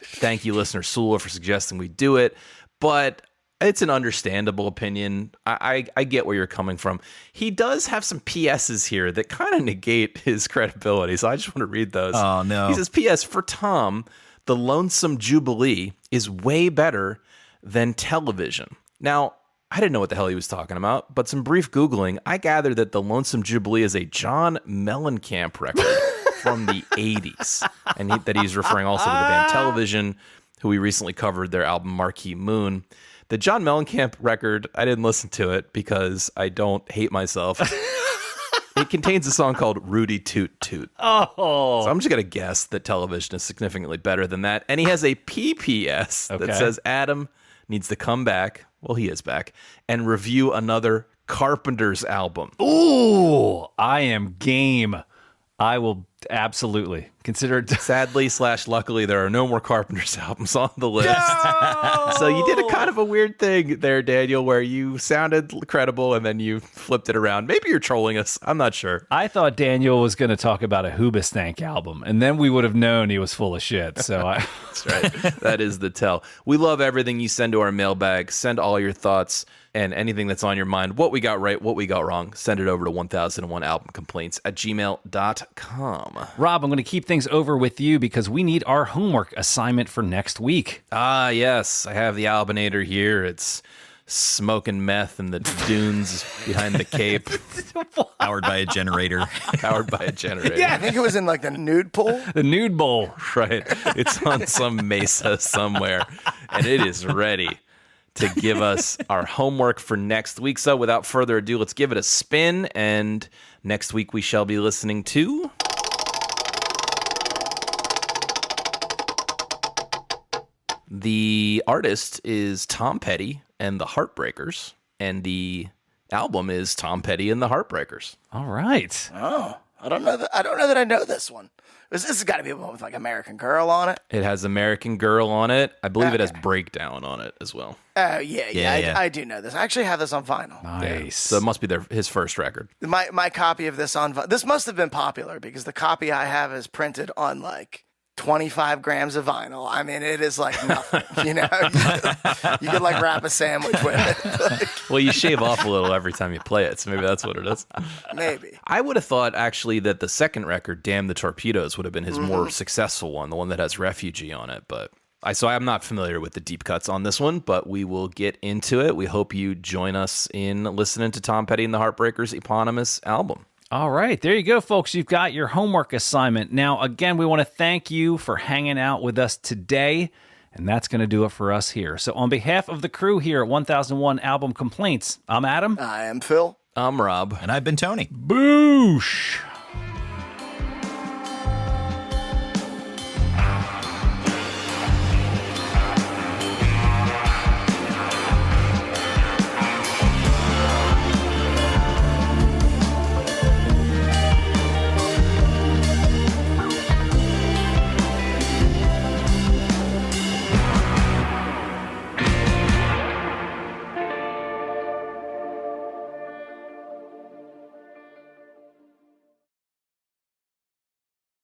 Thank you, listener Sula, for suggesting we do it. But it's an understandable opinion. I get where you're coming from. He does have some PSs here that kind of negate his credibility. So I just want to read those. Oh, no. He says, P.S. for Tom, The Lonesome Jubilee is way better than Television. Now, I didn't know what the hell he was talking about, but some brief Googling, I gathered that The Lonesome Jubilee is a John Mellencamp record from the 80s. And that he's referring also to the band Television, who we recently covered their album Marquee Moon. The John Mellencamp record, I didn't listen to it because I don't hate myself. It contains a song called Rudy Toot Toot. Oh. So I'm just going to guess that Television is significantly better than that. And he has a PPS Okay. that says Adam needs to come back. Well, he is back. And review another Carpenter's album. Ooh, I am game. I will absolutely consider it. Sadly / luckily, there are no more Carpenter's albums on the list. So you did a kind of a weird thing there, Daniel, where you sounded credible and then you flipped it around. Maybe you're trolling us. I'm not sure. I thought Daniel was going to talk about a Hoobastank album, and then we would have known he was full of shit. So That's right. That is the tell. We love everything you send to our mailbag. Send all your thoughts and anything that's on your mind. What we got right, what we got wrong. Send it over to 1001albumcomplaints@gmail.com. Rob, I'm going to keep things over with you because we need our homework assignment for next week. Ah, yes. I have the Albinator here. It's smoking meth in the dunes behind the Cape. Powered by a generator. Powered by a generator. I think it was in like the nude pool. The Nude Bowl. Right. It's on some mesa somewhere, and it is ready to give us our homework for next week. So without further ado, let's give it a spin. And next week we shall be listening to... The artist is Tom Petty and the Heartbreakers, and the album is Tom Petty and the Heartbreakers. All right. Oh, I don't know that I know this one. This has got to be one with like American Girl on it. It has American Girl on it. I believe it has Breakdown on it as well. Oh, yeah. I do know this. I actually have this on vinyl. Nice. So it must be his first record. My copy of this on this must have been popular because the copy I have is printed on like 25 grams of vinyl. I mean, it is like nothing, you know? You could like wrap a sandwich with it. Like, Well, you shave off a little every time you play it, so maybe that's what it is. maybe. I would have thought, actually, that the second record, Damn the Torpedoes, would have been his more successful one, the one that has Refugee on it. But so I'm not familiar with the deep cuts on this one, but we will get into it. We hope you join us in listening to Tom Petty and the Heartbreakers' eponymous album. All right, there you go, folks. You've got your homework assignment. Now, again, we want to thank you for hanging out with us today, and that's going to do it for us here. So on behalf of the crew here at 1001 Album Complaints, I'm Adam. I am Phil. I'm Rob. And I've been Tony. Boosh!